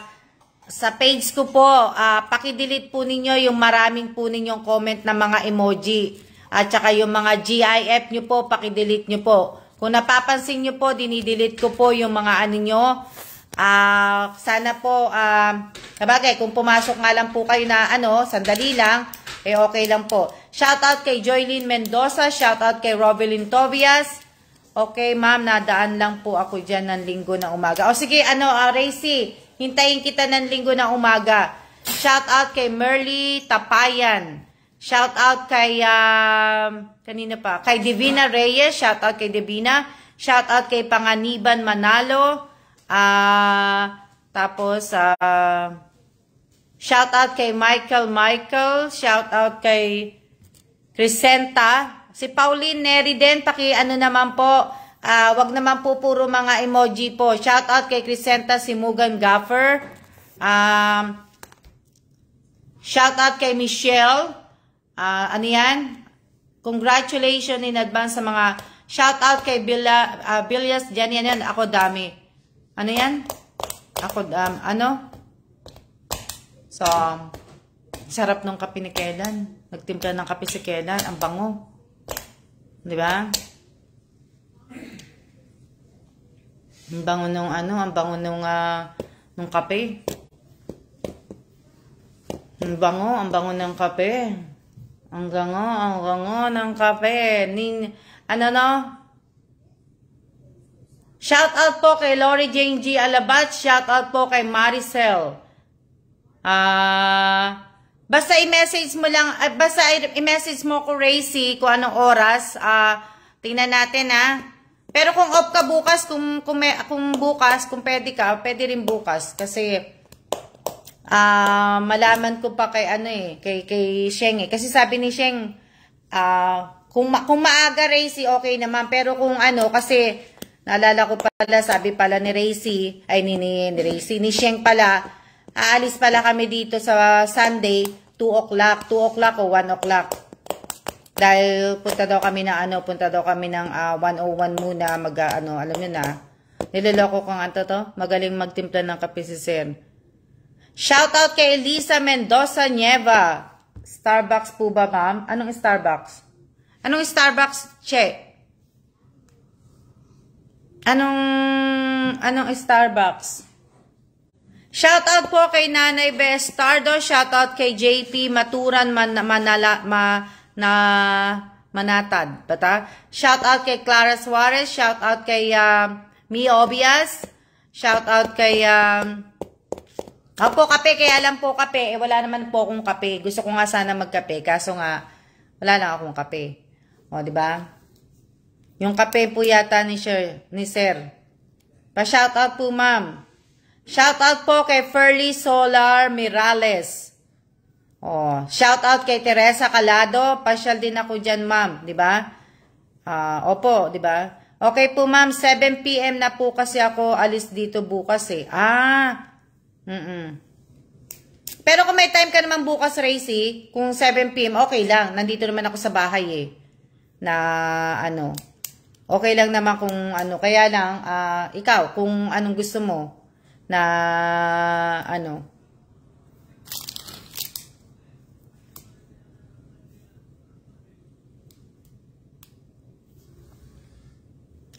page ko po, paki-delete po ninyo yung maraming po ninyong comment na mga emoji. At saka yung mga GIF nyo po, paki-delete nyo po. Kung napapansin nyo po, dinidelete ko po yung mga ano nyo. Sana po, sabagay, kung pumasok nga lang po kayo na ano, sandali lang, okay lang po. Shoutout kay Joylyn Mendoza, shoutout kay Rovelyn Tobias. Okay, ma'am, nadaan lang po ako dyan ng linggo na umaga. O sige, Racy, hintayin kita ng linggo na umaga. Shoutout kay Merly Tapayan. Shoutout kay, kanina pa, kay Divina Reyes, shoutout kay Divina. Shoutout kay Panganiban Manalo. Tapos, shout out kay Michael, shout out kay Crescenta, si Pauline Neri din, ano naman po, wag naman po puro mga emoji po. Shout out kay Crescenta, si Mugan Gaffer, shout out kay Michelle, ano yan? Congratulations in advance sa mga, shout out kay Bilyas, dyan yan, ako dami. Ano yan? Ako, ano? So, sarap ng kape ni Kelan. Nagtimpla ng kape si Kelan. Ang bango. Di ba? Ang bango nung ano, ang bango nung kape. Ang bango ng kape. Ang bango ng kape. Ano no? Shout out po kay Lori Jane G. Alabat. Shout out po kay Maricel. Basta i-message mo lang, basta i-message mo ko Racy kung anong oras. Tingnan natin Pero kung off ka bukas, kung bukas, kung pwede ka, pwede rin bukas. Kasi, malaman ko pa kay kay Sheng Kasi sabi ni Sheng, kung maaga Racy, okay naman. Pero kung kasi, naalala ko pala, sabi pala ni Racy, ni Sheng pala, aalis pala kami dito sa Sunday, 2 o'clock. 2 o'clock o 1 o'clock. Dahil punta daw kami ng 101 muna, alam nyo na. Niloloko kong magaling magtimpla ng kape si Sir. Shoutout kay Elisa Mendoza Nieva. Starbucks po ba, ma'am? Anong Starbucks? Anong Starbucks, che? Anong Starbucks? Shoutout po kay Nanay Bestardo, shoutout kay JP Maturan Manatad, bata? Shoutout kay Clara Suarez, shoutout kay Mi Obias, shoutout kay Opo, kape, kaya lang po kape. Wala naman po akong kape. Gusto ko nga sana magkape, kaso nga wala lang akong kape. O, di ba? Yung kape po yata ni Sir. Pa-shoutout po, ma'am. Shoutout po kay Ferly Solar Mirales. Oh, shoutout kay Teresa Calado. Pasyal din ako dyan, ma'am. Di ba? Opo, di ba? Okay po, ma'am. 7 PM na po kasi ako alis dito bukas Pero kung may time ka naman bukas, Racy, kung 7 PM, okay lang. Nandito naman ako sa bahay Okay lang naman kung Kaya lang, ikaw, kung anong gusto mo na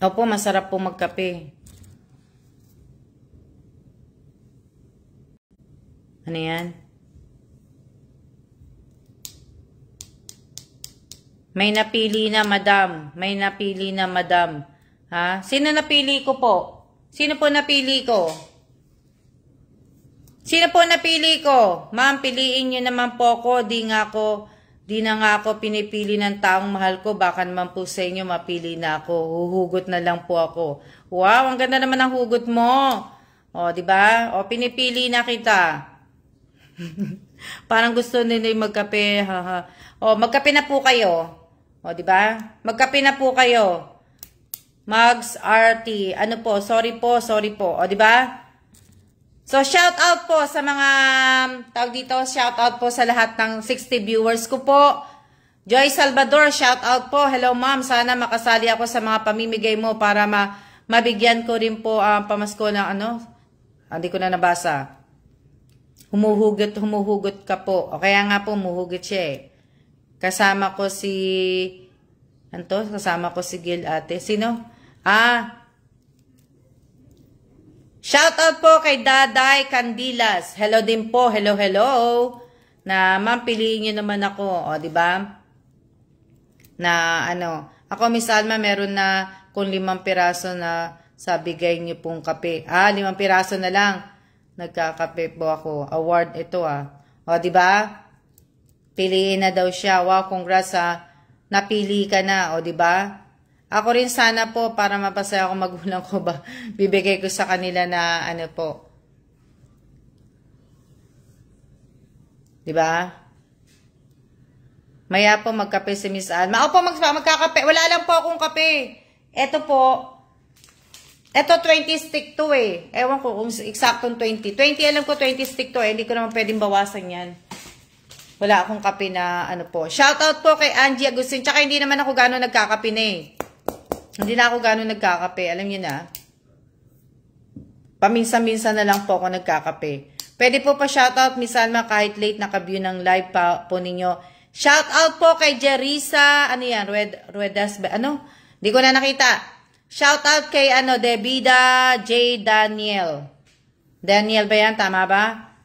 Opo, masarap po magkape. Ano yan? May napili na, madam. May napili na, madam. Ha? Sino napili ko po? Sino po napili ko? Sino po napili ko? Ma'am, piliin nyo naman po ako. Di na nga ako pinipili ng taong mahal ko. Baka naman po sa inyo mapili na ako. Huhugot na lang po ako. Wow, ang ganda naman ng hugot mo. O, di ba? O, pinipili na kita. Parang gusto nila yung magkape. Haha. O, magkape na po kayo. O, di ba? Magkape na po kayo. Mugs, RT. Ano po? Sorry po, sorry po. O, di ba? So, shout out po sa mga, tawag dito, shout out po sa lahat ng 60 viewers ko po. Joy Salvador, shout out po. Hello, ma'am. Sana makasali ako sa mga pamimigay mo para mabigyan ko rin po ang pamasko ng ano. Hindi ko na nabasa. Humuhugot ka po. O kaya nga po, humuhugot siya eh. Kasama ko si, kasama ko si Gil ate. Sino? Shout out po kay Daday Candilas. Hello din po. Hello, hello. Na ma'am, piliin niyo naman ako. O, di ba? Na ako Miss Alma, meron na kung 5 piraso na sa bigay niyo pong kape. 5 piraso na lang. Nagkakape po ako. Award ito O, di ba? Piliin na daw siya. Wow, congrats napili ka na. O, di ba? Ako rin sana po para mapasaya ako magulang ko ba. Bibigay ko sa kanila na po. Di ba? Maya po magkape si Miss Alma. Opo, magkakape. Wala lang po akong kape. Ito po. Ito 20 stick to eh. Ewan ko kung eksaktong 20. 20 alam ko 20 stick to eh. Hindi ko naman pwedeng bawasan yan. Wala akong kape na po. Shoutout po kay Angie Agustin. Tsaka hindi naman ako gano'n nagkakape na eh. Hindi na ako gano'n nagkakape. Alam niyo na. Paminsan-minsan na lang po ako nagkakape. Pwede po pa shoutout, Miss Alma, kahit late naka-view ng live po ninyo. Shoutout po kay Jerisa. Ano yan? Ruedas. Hindi ko na nakita. Shoutout kay Debida J. Daniel. Daniel ba yan? Tama ba?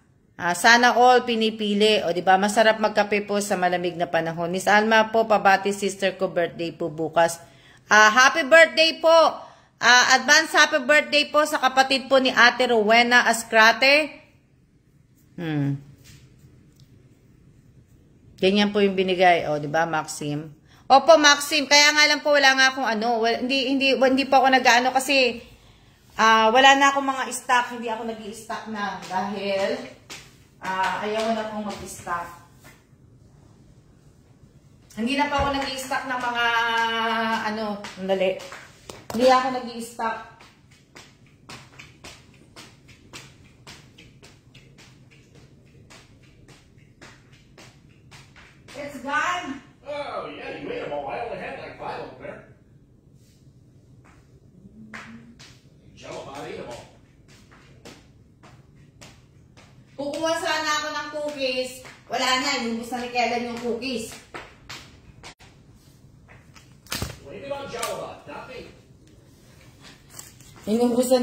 Sana all pinipili. O, diba? Masarap magkape po sa malamig na panahon. Miss Alma po, pabati sister ko, birthday po bukas. Happy birthday po. Advance happy birthday po sa kapatid po ni Ate Rowena Ascrate. Ganyan po yung binigay. O, diba, Maxim? Opo, Maxim. Kaya nga lang po, wala nga akong hindi po ako nag-ano kasi wala na akong mga stock. Hindi ako nag-i-stock na dahil ayaw na akong mag-stock. Hindi na pa ako nag-i-stock ng mga sandali. Hindi ako nag-i-stock. It's gone. Oh, yeah, you made them all. I only had like 5 over there. Jello, I ate them all. Kukuha sana ako ng cookies. Wala na, inubos na ni Kellen yung cookies. Blame it on Jello, not me. Inubos na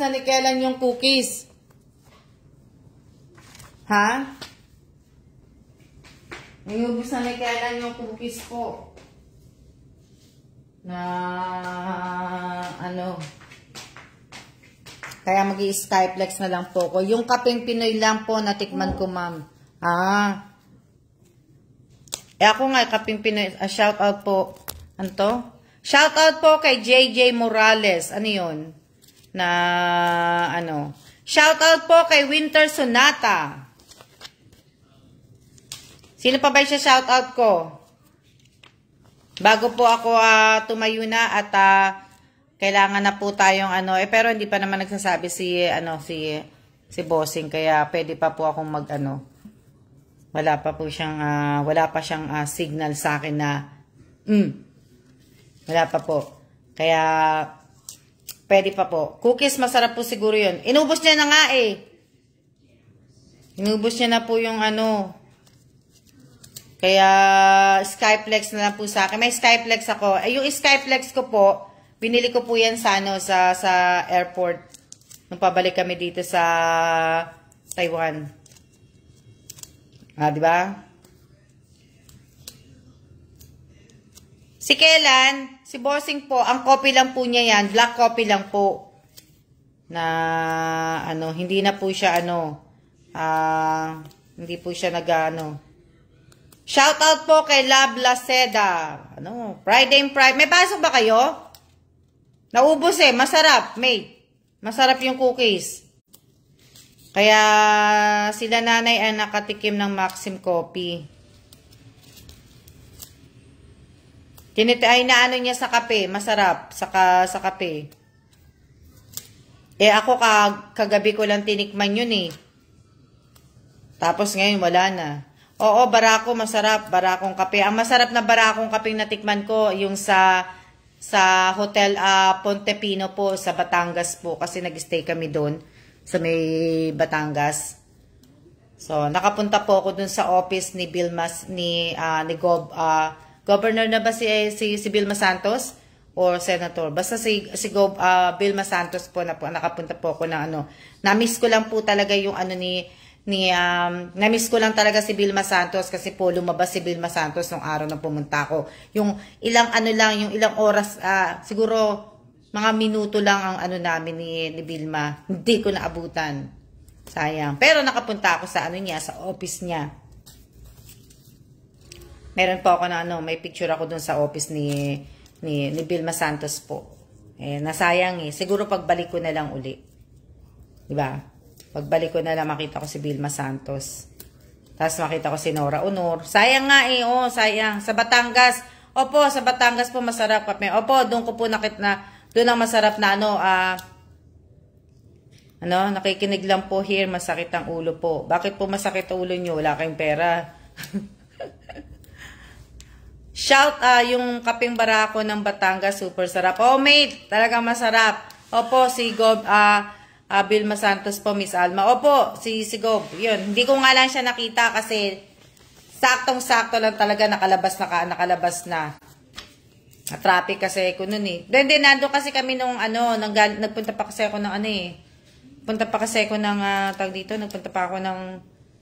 ni Kellen yung cookies. Ha? Inubos na ni Kellen yung cookies po. Na Kaya mag-i-Skyplex na lang po ko. Yung kapeng Pinoy lang po natikman ko, ma'am. Ako nga, kapeng Pinoy. Shout out po. Ano to? Shout out po kay JJ Morales. Ano yun? Shout out po kay Winter Sonata. Sino pa ba siya shout out ko? Bago po ako tumayo na at kailangan na po tayong pero hindi pa naman nagsasabi si bossing, kaya pwede pa po akong wala pa siyang signal sa akin na wala pa po. Kaya pwede pa po. Cookies, masarap po siguro 'yun. Inubos niya na nga eh. Inubos niya na po yung Kaya Skyplex na lang po sa akin. May Skyplex ako. Yung Skyplex ko po, Binili ko po yan sa, ano, sa airport. Nung pabalik kami dito sa Taiwan. Di ba? Si Kailan, si Bossing po, ang copy lang po niya yan. Black copy lang po. Na, ano, hindi na po siya, ano, hindi po siya shout out po kay Love Laceda. Ano, Friday. May pasok ba kayo? Naubos masarap, mate. Masarap yung cookies. Kaya, sila nanay ay nakatikim ng Maxim Coffee. Ay na ano niya sa kape, masarap sa kape. Ako kagabi ko lang tinikman yun Tapos ngayon wala na. Oo, barako masarap, barakong kape. Ang masarap na barakong kape na tikman ko yung sa Hotel Pontepino po sa Batangas po kasi nag-stay kami doon sa may Batangas. So, nakapunta po ako doon sa office ni Bilmas ni Governor na ba si Vilma Santos or Senator? Basta si Vilma Santos po nakapunta po ako na Na-miss ko lang po talaga yung na-miss ko lang talaga si Vilma Santos kasi po lumabas si Vilma Santos nung araw na pumunta ako. Yung ilang yung ilang oras, siguro mga minuto lang ang namin ni Vilma. Hindi ko naabutan. Sayang. Pero nakapunta ako sa sa office niya. Meron po ako na may picture ako dun sa office ni Vilma Santos po. Nasayang Siguro pagbalik ko na lang uli. Diba? Pagbalik ko na lang makita ko si Vilma Santos. Tapos makita ko si Nora Honor. Sayang nga sayang. Sa Batangas. Opo, sa Batangas po masarap kape. Opo, doon ko po doon ang masarap na nakikinig lang po here, masakit ang ulo po. Bakit po masakit ang ulo nyo? Wala kayong pera. Shout yung kapeng barako ng Batangas, super sarap. Oh, mate, talagang masarap. Opo, si Vilma Santos po, Miss Alma. Opo, si Gob. Yun, hindi ko nga lang siya nakita kasi saktong-sakto lang talaga nakalabas na. Na-traffic kasi ko nun Then, nandun kasi kami nung nagpunta pa kasi ako ng Punta pa kasi ako ng, nagpunta pa ako ng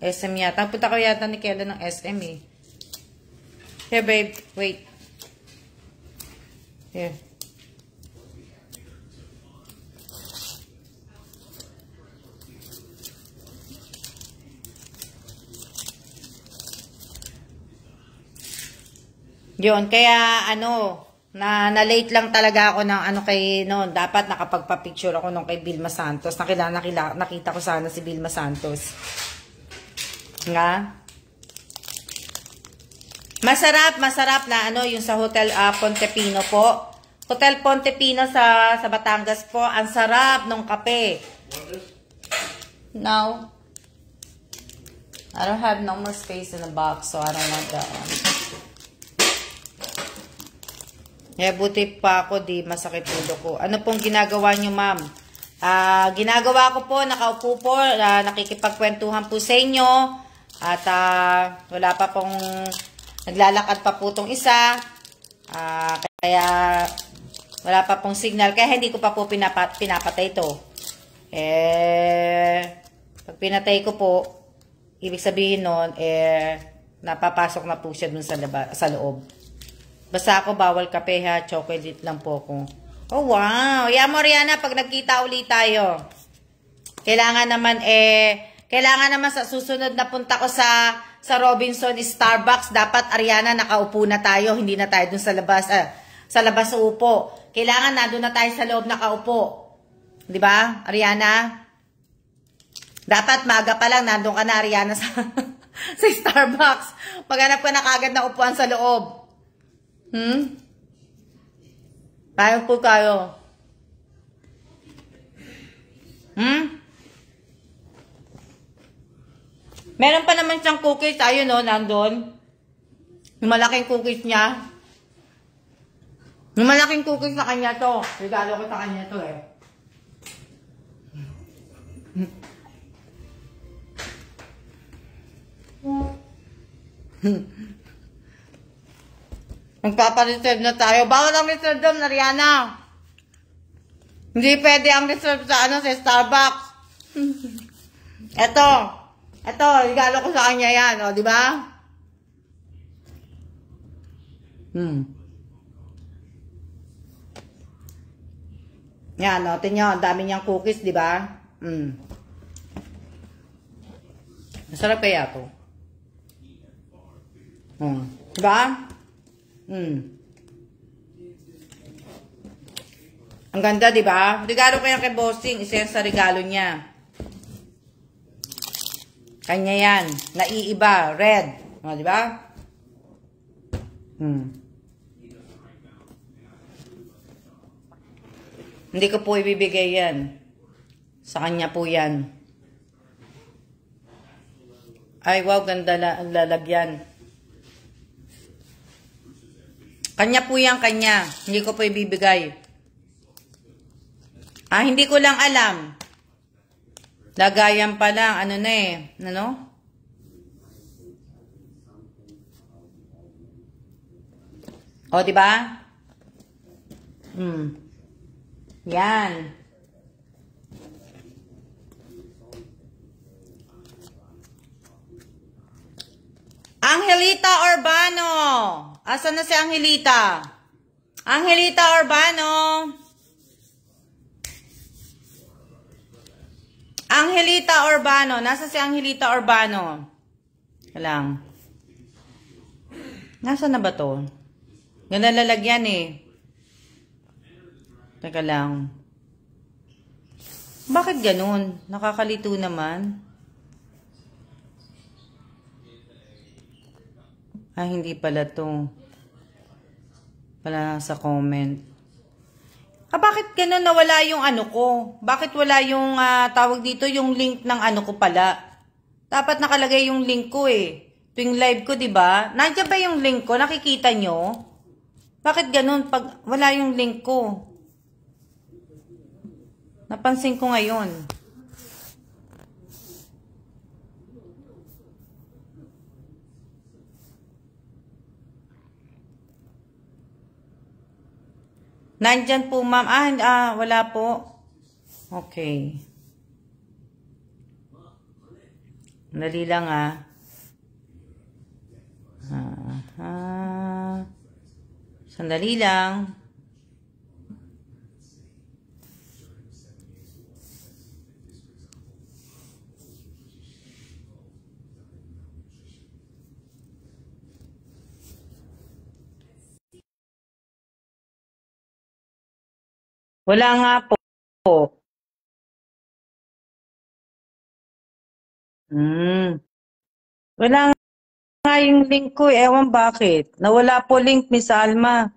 SM yata. Nagpunta ko yata ni Kela ng SM Here, babe. Wait. Here. Yun, kaya na-late lang talaga ako ng dapat nakapagpa-picture ako nung kay Vilma Santos. Nakita ko sana si Vilma Santos. Nga? Masarap na yung sa Hotel Pontepino po. Hotel Pontepino sa Batangas po. Ang sarap ng kape. No. I don't have no more space in the box, so I don't want that one. Buti pa ako, di masakit ulo ko. Ano pong ginagawa nyo, ma'am? Ginagawa ko po, nakaupo po, nakikipagkwentuhan po sa inyo. At wala pa pong, naglalakad pa po itong isa. Kaya wala pa pong signal. Kaya hindi ko pa po pinapatay ito. Pag pinatay ko po, ibig sabihin nun, napapasok na po siya dun sa loob. Basta ako bawal kape ha, chocolate lang po ako. Oh wow, yeah mo Rihanna, pag nagkita ulit tayo. Kailangan naman sa susunod na punta ko sa Robinson Starbucks, dapat Ariana nakaupo na tayo, hindi na tayo dun sa labas upo. Kailangan na doon na tayo sa loob nakaupo. 'Di ba? Ariana? Dapat maga pa lang nandoon ka na Ariana sa sa Starbucks. Maghanap ka na kagad na upuan sa loob. Tayo po kayo. Meron pa naman siyang cookies. Ayun nandun. Yung malaking cookies niya. Yung malaking cookies sa kanya to. Regalo ko sa kanya to Magpapareserve na tayo. Bawal ang reserve doon, Ariana. Hindi pwede ang reserve sa ano, sa Starbucks. Ito. Ito, regalo ko sa kanya yan, o, di ba? Yan, o, tingnan, ang dami niyang cookies, di ba? Masarap kaya to. Di ba? Ang ganda, di ba? Regalo ko yan kay Bossing. Isa yan sa regalo niya. Kanya yan. Naiiba. Red. O, di ba? Hindi ko po ibibigay yan. Sa kanya po yan. Ay, wow. Ganda lalagyan. Kanya po yan, kanya. Hindi ko po ibibigay. Hindi ko lang alam. Lagayan pa lang. Ano na eh. Ano? O, diba? Yan. Angelita Urbano. Asan na si Angelita? Angelita Urbano. Angelita Urbano. Nasa si Angelita Urbano? Lang. Nasa na ba to? Ganda lalagyan eh. Teka lang. Bakit ganun? Nakakalito naman. Hindi pala to. Wala sa comment. Bakit ganun nawala yung ano ko? Bakit wala yung tawag dito, yung link ng ano ko pala? Dapat nakalagay yung link ko eh. Tuwing live ko, di ba? Nandiyan ba yung link ko? Nakikita nyo? Bakit ganun pag wala yung link ko? Napansin ko ngayon. Nandyan po, ma'am. Wala po. Okay. Dali lang, Sandali lang. Wala nga po. Wala nga yung link ko. Ewan bakit. Nawala po link, Miss Alma.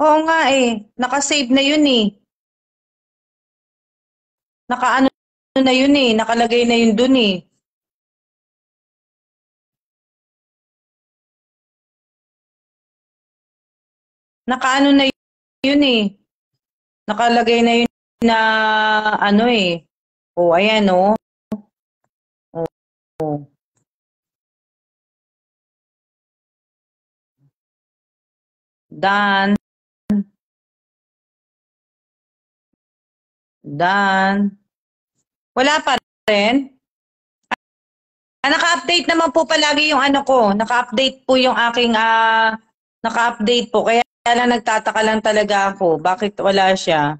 Oo nga eh. Nakasave na yun eh. Nakaano na yun eh. Nakalagay na yun dun eh. Nakaano na yun eh. Nakalagay na yun na ano eh. Ayan oh. Done. Wala pa rin. Naka-update naman po palagi yung ano ko. Naka-update po yung aking naka-update po. Kaya lang nagtataka lang talaga ako. Bakit wala siya?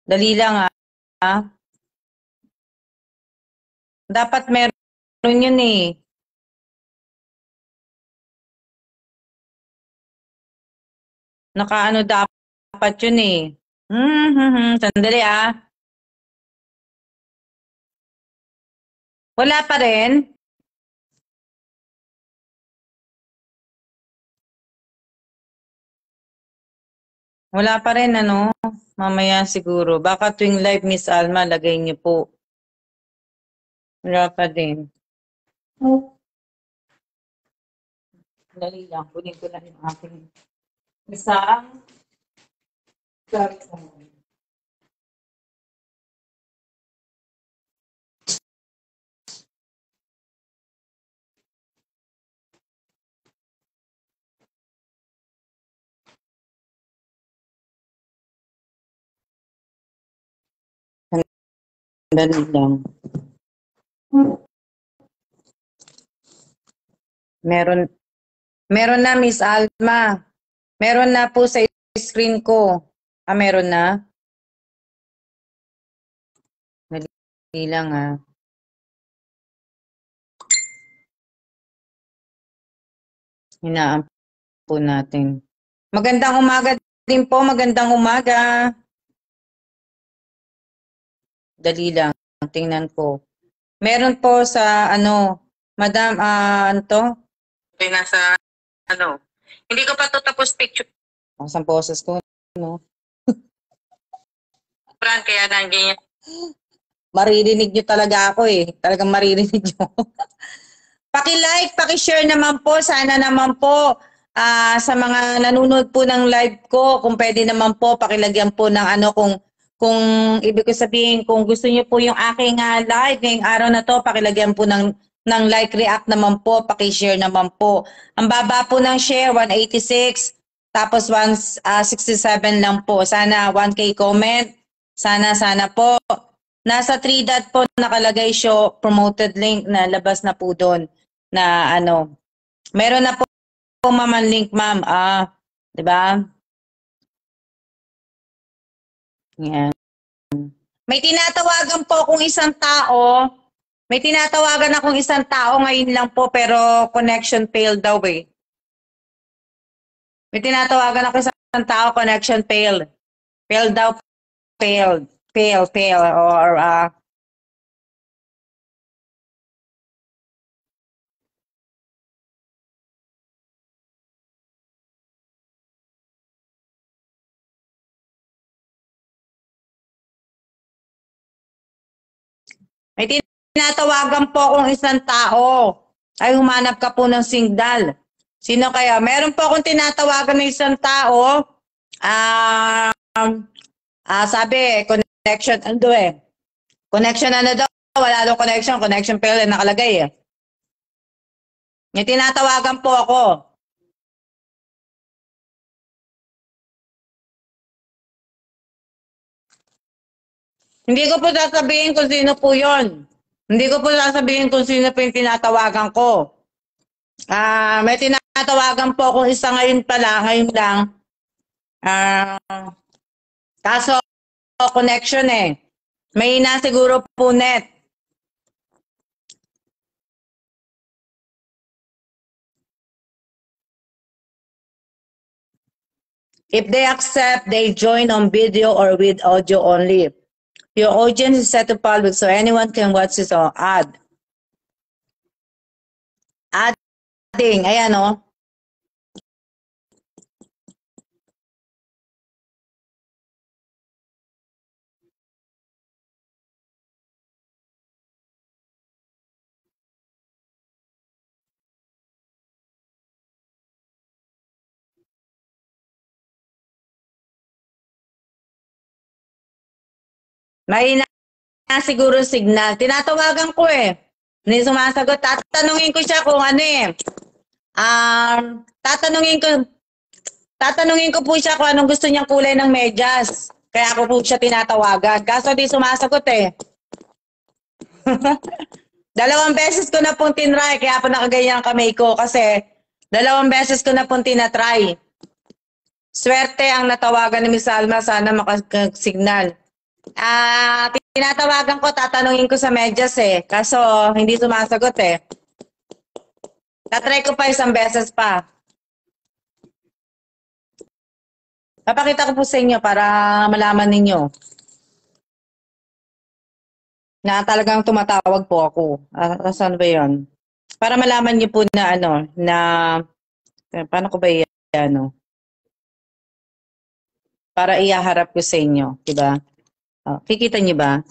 Dali lang Dapat meron yun eh. Nakaano dapat yun eh. Sandali Wala pa rin? Wala pa rin ano? Mamaya siguro. Baka tuwing live, Miss Alma, lagay niyo po. Wala pa din. Dali lang. Kunin ko lang yung aking isang Ganun lang. Meron na, Miss Alma. Meron na po sa screen ko. Meron na? Dali lang Hinaan po natin. Magandang umaga din po. Magandang umaga. Dali lang. Tingnan ko. Meron po sa Madam, ano to? Nasa, hindi ko pa to tapos picture. Ang boses ko, no? Kaya nandiyan. Maririnig nyo talaga ako eh. Talagang maririnig nyo. Paki-like, paki-share naman po. Sana naman po sa mga nanonood po ng live ko, kung pwede naman po, pakilagyan po ng kung ibig ko sabihin, kung gusto niyo po yung aking live ngayong araw na to, pakilagyan po ng like, react naman po, paki-share naman po. Ang baba po ng share, 186, tapos 167 lang po. Sana 1K comment. Sana po. Nasa 3 dot po nakalagay show promoted link na labas na po doon na meron na po maman link, ma'am. 'Di ba? Yan. May tinatawagan po akong isang tao. May tinatawagan akong isang tao ngayon lang po pero connection failed daw eh. May tinatawagan ako isang tao, connection failed. Failed daw, failed. Fail or may tinatawagan po akong isang tao. Ay, humanap ka po ng signal. Sino kaya? Meron po akong tinatawagan ng isang tao. Sabi, connection, Connection daw? Wala daw connection. Connection failed nakalagay eh. May tinatawagan po ako. Hindi ko po sasabihin kung sino po yun. Hindi ko po sasabihin kung sino po yung tinatawagan ko. May tinatawagan po akong isa ngayon lang. Kaso, connection eh. May na siguro po net. If they accept, they join on video or with audio only. Your audience is set to public so anyone can watch this or ad. Adding, ayan o. May na siguro signal. Tinatawagan ko eh. Hindi sumasagot. Tatanungin ko siya kung tatanungin ko po siya kung anong gusto niyang kulay ng medyas. Kaya ako po siya tinatawagan. Kaso di sumasagot eh. 2 beses ko na pong tinry. Kaya po nakaganyan ang kamay ko. Kasi 2 beses ko na pong tinatry. Swerte ang natawagan ni Miss Alma. Sana makasignal. Tinatawagan ko, tatanungin ko sa medyas eh. Kaso, hindi sumasagot eh. Tatry ko pa 1 beses pa. Papakita ko po sa inyo para malaman ninyo na talagang tumatawag po ako. Saan ba yun? Para malaman niyo po na paano ko ba para ihaharap ko sa inyo, diba? Kikita niyo ba?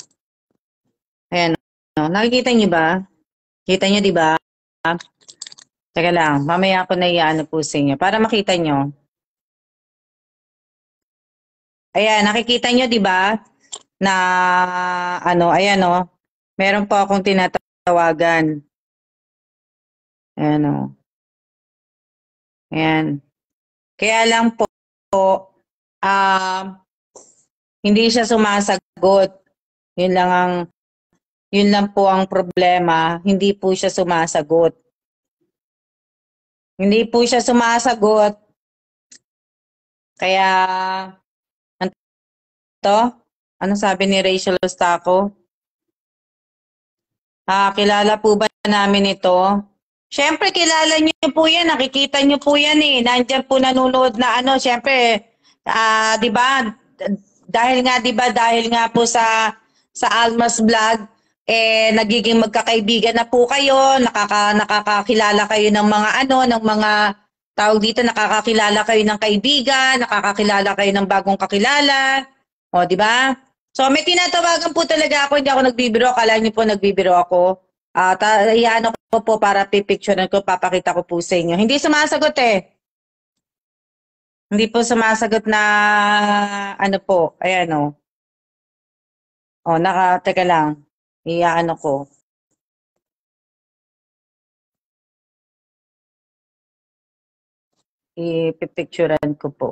Ayan, nakikita niyo ba? Kita niyo, diba? Teka lang, mamaya ako na po sa inyo para makita niyo. Ayan, nakikita niyo, diba? Na ayan meron po akong tinatawagan. Ayan Ayan. Kaya lang po, hindi siya sumasagot. Yun lang ang Yun lang po ang problema, hindi po siya sumasagot. Hindi po siya sumasagot. Kaya, ano to? Ano sabi ni Rachel Ostaco? Kilala po ba namin ito? Siyempre, kilala niyo po yan. Nakikita niyo po yan eh. Nandiyan po nanonood na ano. Siyempre, di ba? Dahil nga po sa Almas Vlog, nagiging magkakaibigan na po kayo. Nakakakilala kayo ng mga ano, ng mga tawag dito, nakakakilala kayo ng kaibigan, nakakakilala kayo ng bagong kakilala. O, di ba? So, may tinatawagan po talaga ako, hindi ako nagbibiro. Akala niyo po nagbibiro ako. Iyan ko po para pipicturean ko, papakita ko po sa inyo. Hindi sumasagot eh. Hindi po sumasagot na ano po. Ayan o. O, teka lang. Iyaano ko. Ipipicturean ko po.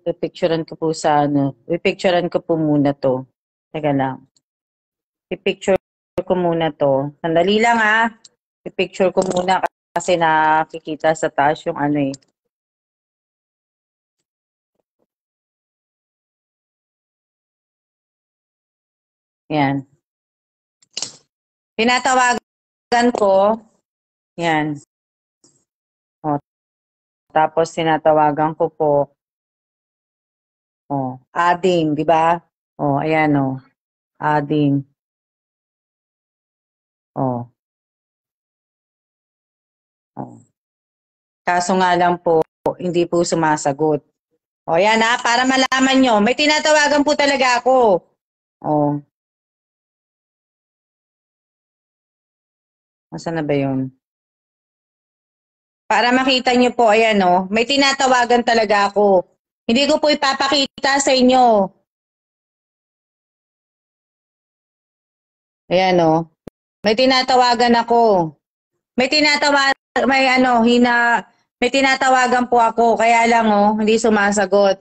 Pipicturean ko po sa ano. Pipicturean ko po muna to. Teka lang. Pipicture ko muna to. Sandali lang ha. Pipicture ko muna kasi nakikita sa taas yung ano eh. Yan. Tinatawagan ko. Yan. O, tapos tinatawagan ko po. O, adding, di ba? O, ayan o. Adding. O. O. Kaso nga lang po, hindi po sumasagot. O, yan ha, para malaman nyo. May tinatawagan po talaga ako. O. Nasaan na ba yun? Para makita nyo po, ayan o. May tinatawagan talaga ako. Hindi ko po ipapakita sa inyo. Ayan o. May tinatawagan ako. May tinatawagan po ako, kaya lang hindi sumasagot.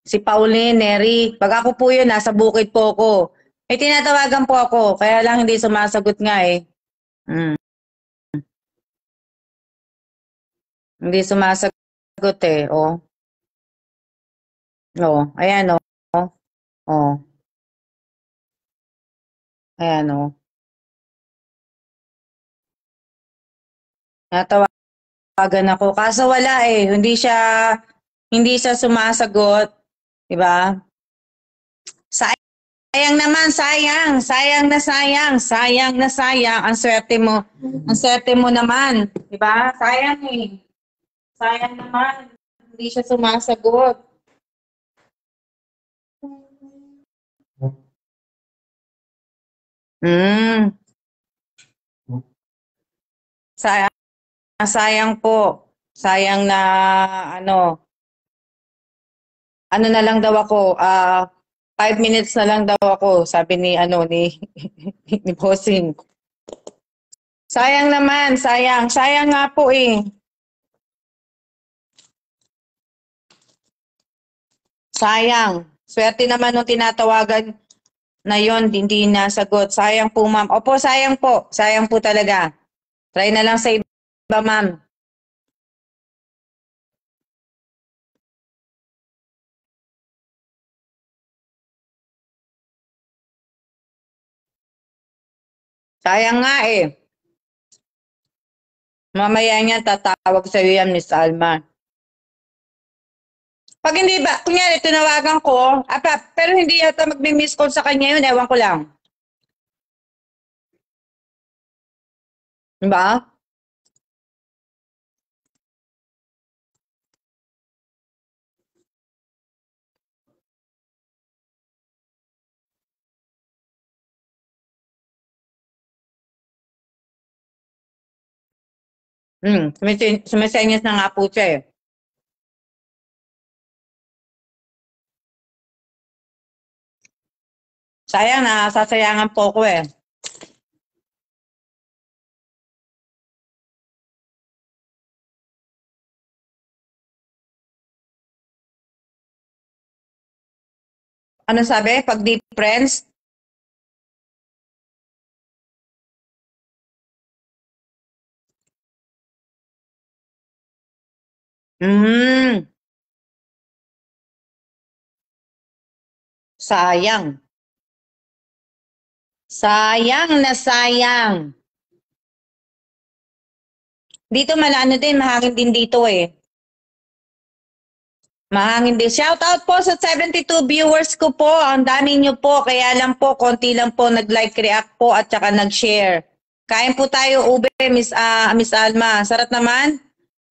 Si Pauline, Neri, pag ako po yun, nasa bukid po ako. May tinatawagan po ako, kaya lang hindi sumasagot nga eh. Hindi sumasagot eh, oh. Oh, ayan oh. Oh, ayan oh. Natawagan ako, kaso wala eh, hindi siya sumasagot, 'di ba? Sayang naman, sayang na sayang. Ang swerte mo naman, 'di ba? Sayang eh. Sayang naman, hindi siya sumasagot. Hmm. Sayang po. Sayang na ano na lang daw ako, 5 minutes na lang daw ako, sabi ni ni Bossing. Sayang naman, sayang. Sayang nga po eh. Sayang. Swerte naman nung tinatawagan na yon, hindi nasagot. Sayang po, ma'am. Opo, sayang po. Sayang po talaga. Try na lang sa iba, ma'am. Sayang nga eh. Mamaya niyan tatawag sa iyo yan, Miss Alma. Pag hindi ba, kunyari, tinawagan ko, pero hindi yata magmi-miss call sa kanya yun, ewan ko lang. Diba? Sumisenyas na nga po siya eh. Sayang na, sasayangan po ko eh. Ano sabi? Pag deep friends? Hmm, sayang. Sayang na sayang. Dito malano din, mahangin din dito eh. Mahangin din. Shout out po sa 72 viewers ko po. Ang dami nyo po. Kaya lang po, konti lang po nag-like, react po at saka nag-share. Kain po tayo, ube, Miss Alma. Sarap naman.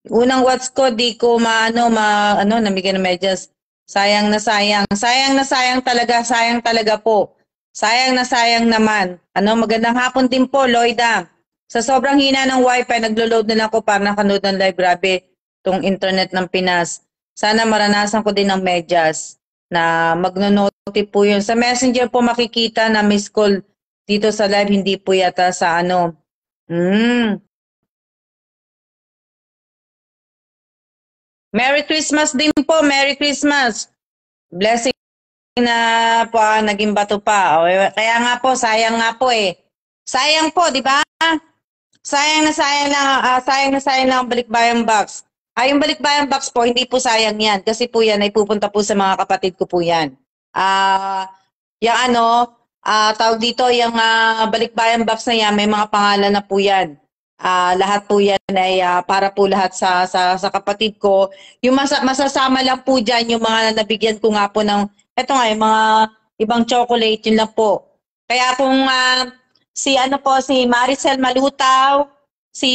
Unang watch ko, di ko namigay ng medyas. Sayang na sayang. Sayang talaga po. Sayang na sayang naman. Magandang hapon din po, Lloyda. Sa sobrang hina ng wifi, naglo-load na lang ako para nakanood ng live. Grabe, tong internet ng Pinas. Sana maranasan ko din ng medyas na magno-notify po yun. Sa messenger po makikita na miss call dito sa live, hindi po yata sa ano. Merry Christmas din po. Merry Christmas. Blessing na po naging bato pa. O, kaya nga po, sayang nga po eh. Sayang po, di ba? Sayang na sayang lang ang balikbayan box. Yung balikbayan box po, hindi po sayang yan. Kasi po yan ay pupunta po sa mga kapatid ko po yan. Yung tawag dito, yung balikbayan box na yan, may mga pangalan na po yan. Lahat po yan ay para po lahat sa kapatid ko. Yung masasama lang po dyan, yung mga nabigyan ko nga po ng, eto nga, yung mga ibang chocolate, yun lang po. Kaya kung si Maricel Malutaw, si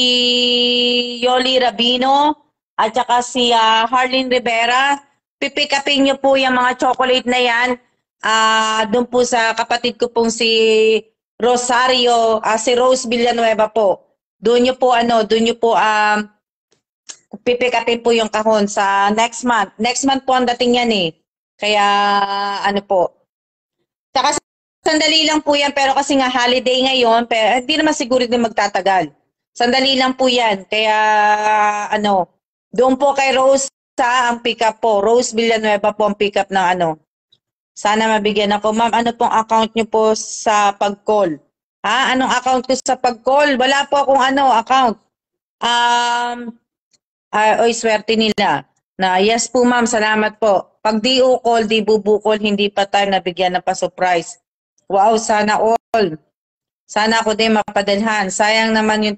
Yoli Rabino, at saka si Harlene Rivera, pipick upin niyo po yung mga chocolate na yan. Doon po sa kapatid ko pong si Rosario, si Rose Villanueva po. Doon niyo po pipick upin po yung kahon sa next month. Next month po ang dating yan eh. Kaya ano po. Saka sandali lang po yan, pero kasi nga holiday ngayon, pero hindi naman siguro din magtatagal. Sandali lang po yan. Kaya doon po kay Rose ang pick up po. Rose Villanueva po ang pick up ng Sana mabigyan ako. Ma'am, ano pong account niyo po sa pag-call? Anong account ko sa pag-call? Wala po akong account. Swerte nila. Yes po ma'am, salamat po. Pag di call, di bubukol, hindi pa tayo nabigyan ng pa-surprise. Wow, sana all. Sana ako din mapadalhan. Sayang naman yung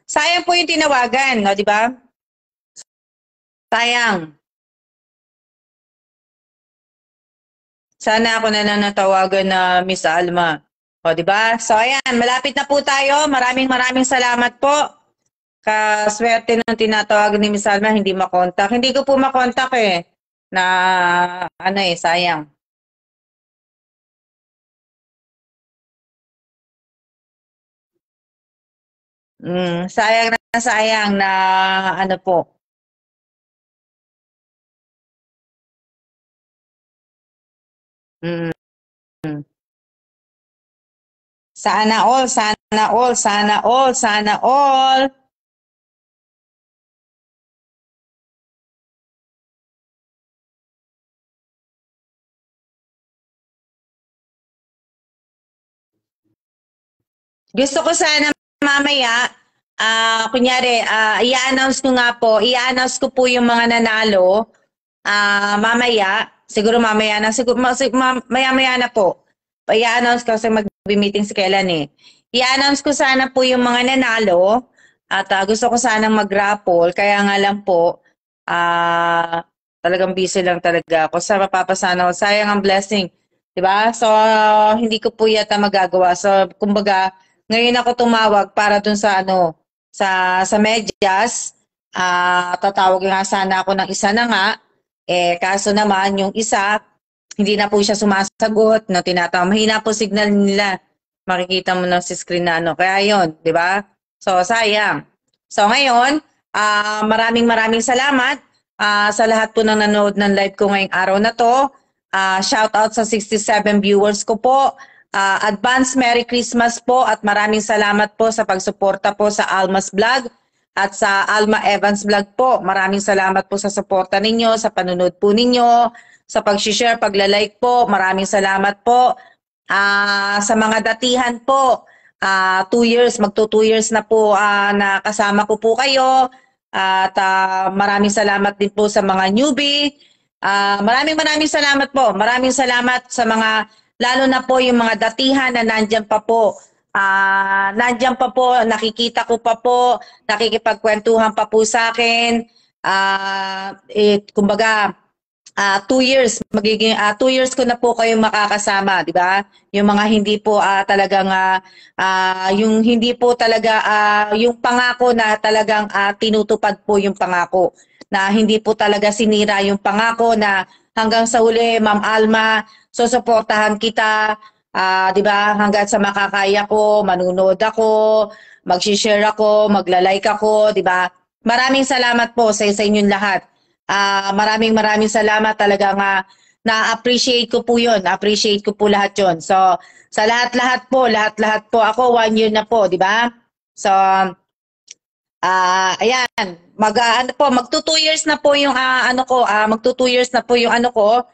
Sayang po yung tinawagan, no, di ba? Sayang. Sana ako na lang natawagan na Miss Alma. O, di ba? So, ayan, malapit na po tayo. Maraming salamat po. Kaswerte ng tinatawagan ni Miss Alma, hindi makontak. Hindi ko po makontak eh. Sayang. Sayang na po. Mm. Sana all, sana all, sana all, sana all. Gusto ko sana mamaya, kunyari, i-announce ko po yung mga nanalo. Mamaya, siguro mamaya na, maya-maya na po. I-announce ko kasi mag-meeting si Kailan eh. I-announce ko sana po yung mga nanalo at gusto ko sanang mag-raffle. Kaya nga lang po, talagang busy lang talaga ako. Sa mapapasana ko, sayang ang blessing. Diba? So, hindi ko po yata magagawa. So, kumbaga, ngayon ako tumawag para dun sa sa medyas. Tatawag nga sana ako ng isa na nga. Kaso naman, yung isa, hindi na po siya sumasagot, mahina po signal nila. Makikita mo na sa screen na Kaya yon, di ba? So, sayang. So, ngayon, maraming salamat sa lahat po ng nanood ng live ko ngayong araw na to. Shout out sa 67 viewers ko po. Advance Merry Christmas po at maraming salamat po sa pagsuporta po sa Alma's Vlog at sa Alma Evans Vlog po. Maraming salamat po sa suporta ninyo, sa panunod po ninyo. sa pag-share, pagla-like po. Maraming salamat po. Sa mga datihan po, 2 years, magto 2 years na po na kasama ko po kayo. At maraming salamat din po sa mga newbie. Maraming salamat po. Maraming salamat sa mga, lalo na po yung mga datihan na nandyan pa po. Nandyan pa po, nakikita ko pa po, nakikipagkwentuhan pa po sa akin. Kumbaga, 2 years, magiging 2 years ko na po kayong makakasama, di ba? Yung mga hindi po talagang, yung hindi po talaga, yung pangako na talagang tinutupad po yung pangako. Na hindi po talaga sinira yung pangako na hanggang sa huli, Ma'am Alma, susuportahan kita, di ba? Hanggang sa makakaya ko, manunood ako, mag-share ako, magla-like ako, di ba? Maraming salamat po sa inyong lahat. Maraming salamat talaga nga na-appreciate ko po yun. Appreciate ko po lahat yun. So, sa lahat-lahat po, ako 1 year na po, di ba? So, ayan, magto 2 years na po yung magto 2 years na po yung ko.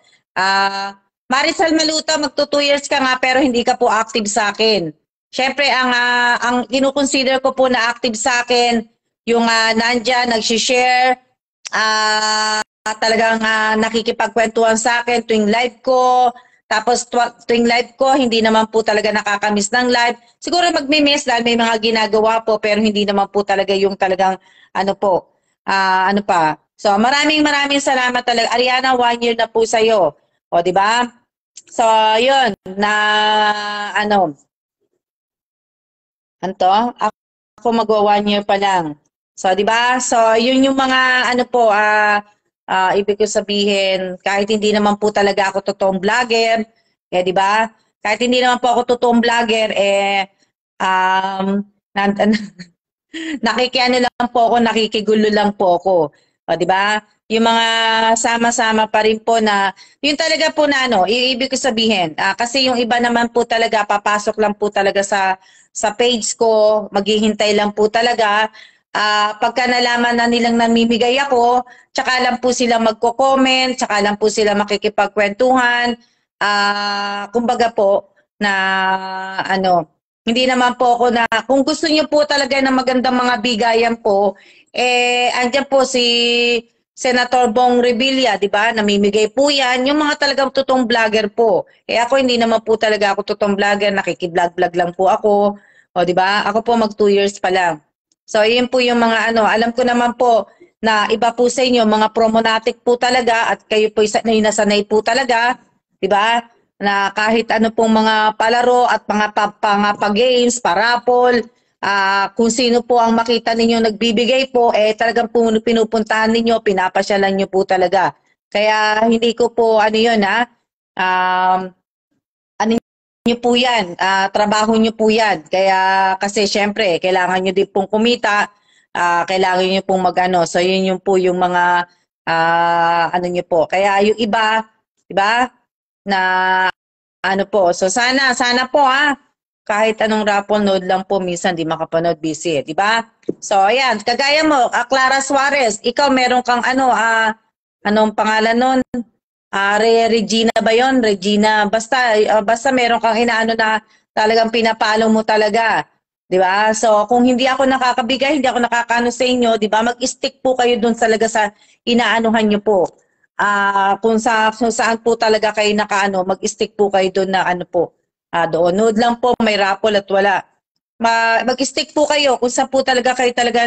Marisol Maluta, magto 2 years ka nga pero hindi ka po active sa akin. Syempre, ang ino-consider ko po na active sa akin, yung nandyan, nag-share, talagang nakikipagkwentuhan sa akin tuwing live ko. Tapos tuwing live ko, hindi naman po talaga nakakamiss ng live. Siguro magmi-miss dahil may mga ginagawa po pero hindi naman po talaga yung talagang ano pa. So maraming salamat talaga. Ariana, 1 year na po sa'yo. O, di ba? So, yun, na ako magwa 1 year pa lang. So, di ba? So, yun yung mga ibig ko sabihin, kahit hindi naman po talaga ako totoong vlogger, di ba? Kahit hindi naman po ako totoong vlogger, nakikiano lang po ako, nakikigulo lang po ako. O, di ba? Yung mga sama-sama pa rin po na, yun talaga po na ibig ko sabihin, kasi yung iba naman po talaga, papasok lang po talaga sa page ko, maghihintay lang po talaga. Pagka nalaman na nilang namimigay ako, tsaka lang po sila magko-comment, tsaka lang po sila makikipagkwentuhan. Kumbaga po na hindi naman po ako na, kung gusto niyo po talaga ng magandang mga bigayan po, andyan po si Senator Bong Revilla, di ba? Namimigay po yan. Yung mga talagang totoong vlogger po. Ako hindi naman po talaga ako totoong vlogger, nakiki-vlog lang po ako. O, di ba? Ako po mag 2 years pa lang. So, yun po yung mga alam ko naman po na iba po sa inyo, mga promonatic po talaga at kayo po nasanay po talaga, di ba? Na kahit ano pong mga palaro at mga pa-games, parapol, kung sino po ang makita ninyo nagbibigay po, talagang pinupuntahan ninyo, pinapasyalan nyo po talaga. Kaya hindi ko po yun nyo po yan, trabaho nyo po yan. Kaya kasi syempre, kailangan nyo din pong kumita, kailangan nyo pong So yun yung po yung mga nyo po. Kaya yung iba, diba, na so sana po kahit anong raffle node lang po, minsan di makapanood, busy, di ba? So ayan, kagaya mo, Clara Suarez, ikaw meron kang anong pangalan nun? Regina ba yon? Regina, basta meron kang inaano na talagang pinapalo mo talaga. 'Di ba? So kung hindi ako nakakabigay, hindi ako nakakaano sa inyo, 'di ba? Mag-stick po kayo doon talaga sa inaanuhan niyo po. Kung saan po talaga kayo mag-stick po kayo doon na po. Doon nood lang po, may raffle at wala. Mag-stick po kayo kung saan po talaga kayo talaga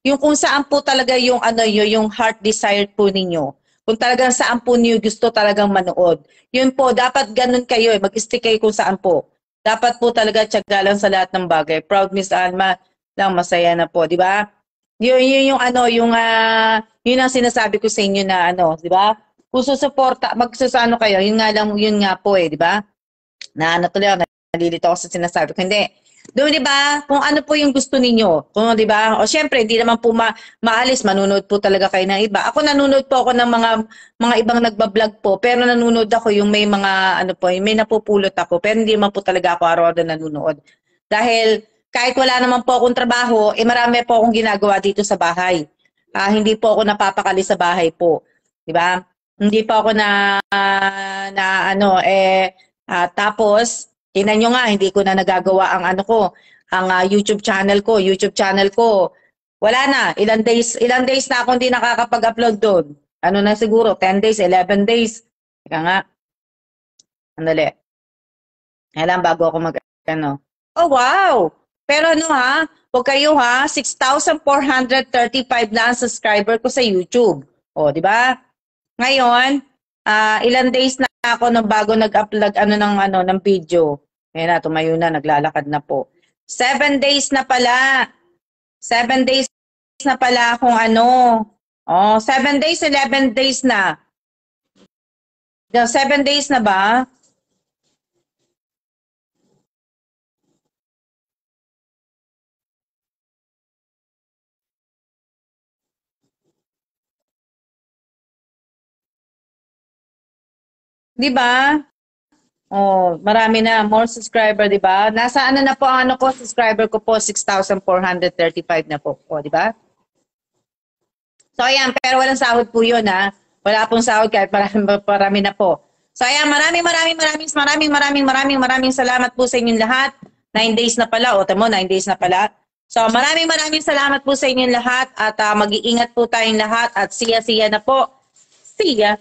yung kung saan po talaga yung yung heart desire po ninyo. Kung talagang saan po niyo gusto talagang manood. Yun po, dapat ganun kayo mag-stick kayo kung saan po. Dapat po talaga tiyaga lang sa lahat ng bagay. Proud Miss Alma lang, masaya na po, di ba? Yun yung yun ang sinasabi ko sa inyo na di ba? Kung susuporta, magsusano kayo, yun nga po di ba? Natuloy ako, nalilito ako sa sinasabi ko. Hindi. Doon, di ba? Kung ano po yung gusto ninyo. Kung, di ba? O syempre, hindi naman po maalis. Manunood po talaga kayo ng iba. Ako nanonood po ako ng mga ibang nagbablog po. Pero nanonood ako yung may mga, may napupulot ako. Pero hindi naman po talaga ako araw-araw nanonood. Dahil, kahit wala naman po akong trabaho, marami po akong ginagawa dito sa bahay. Hindi po ako napapakali sa bahay po. Di ba? Hindi pa ako tapos, tingnan nyo nga, hindi ko na nagagawa ang YouTube channel ko. Wala na, ilang days na ako hindi nakakapag-upload doon. Ano na siguro, 10 days, 11 days. Teka nga, andali. Kailan bago ako Oh, wow! Pero huwag kayo 6,435 na ang subscriber ko sa YouTube. O, di ba? Ngayon, ilang days na ako nang bago nag-upload ng video. Ayan na, tumayo na, naglalakad na po. 7 days na pala. 7 days na pala akong 7 days, 11 days na. 7 days na ba? Di ba? Oh, marami na, more subscriber, di ba? Nasa na po ang subscriber ko po, 6,435 na po. O, di ba? So, ayan, pero walang sahod po yun, Wala pong sahod kahit parami na po. So, ayan, maraming salamat po sa inyong lahat. 9 days na pala. O, tamo, 9 days na pala. So, maraming salamat po sa inyong lahat at mag-iingat po tayong lahat at siya na po. See ya!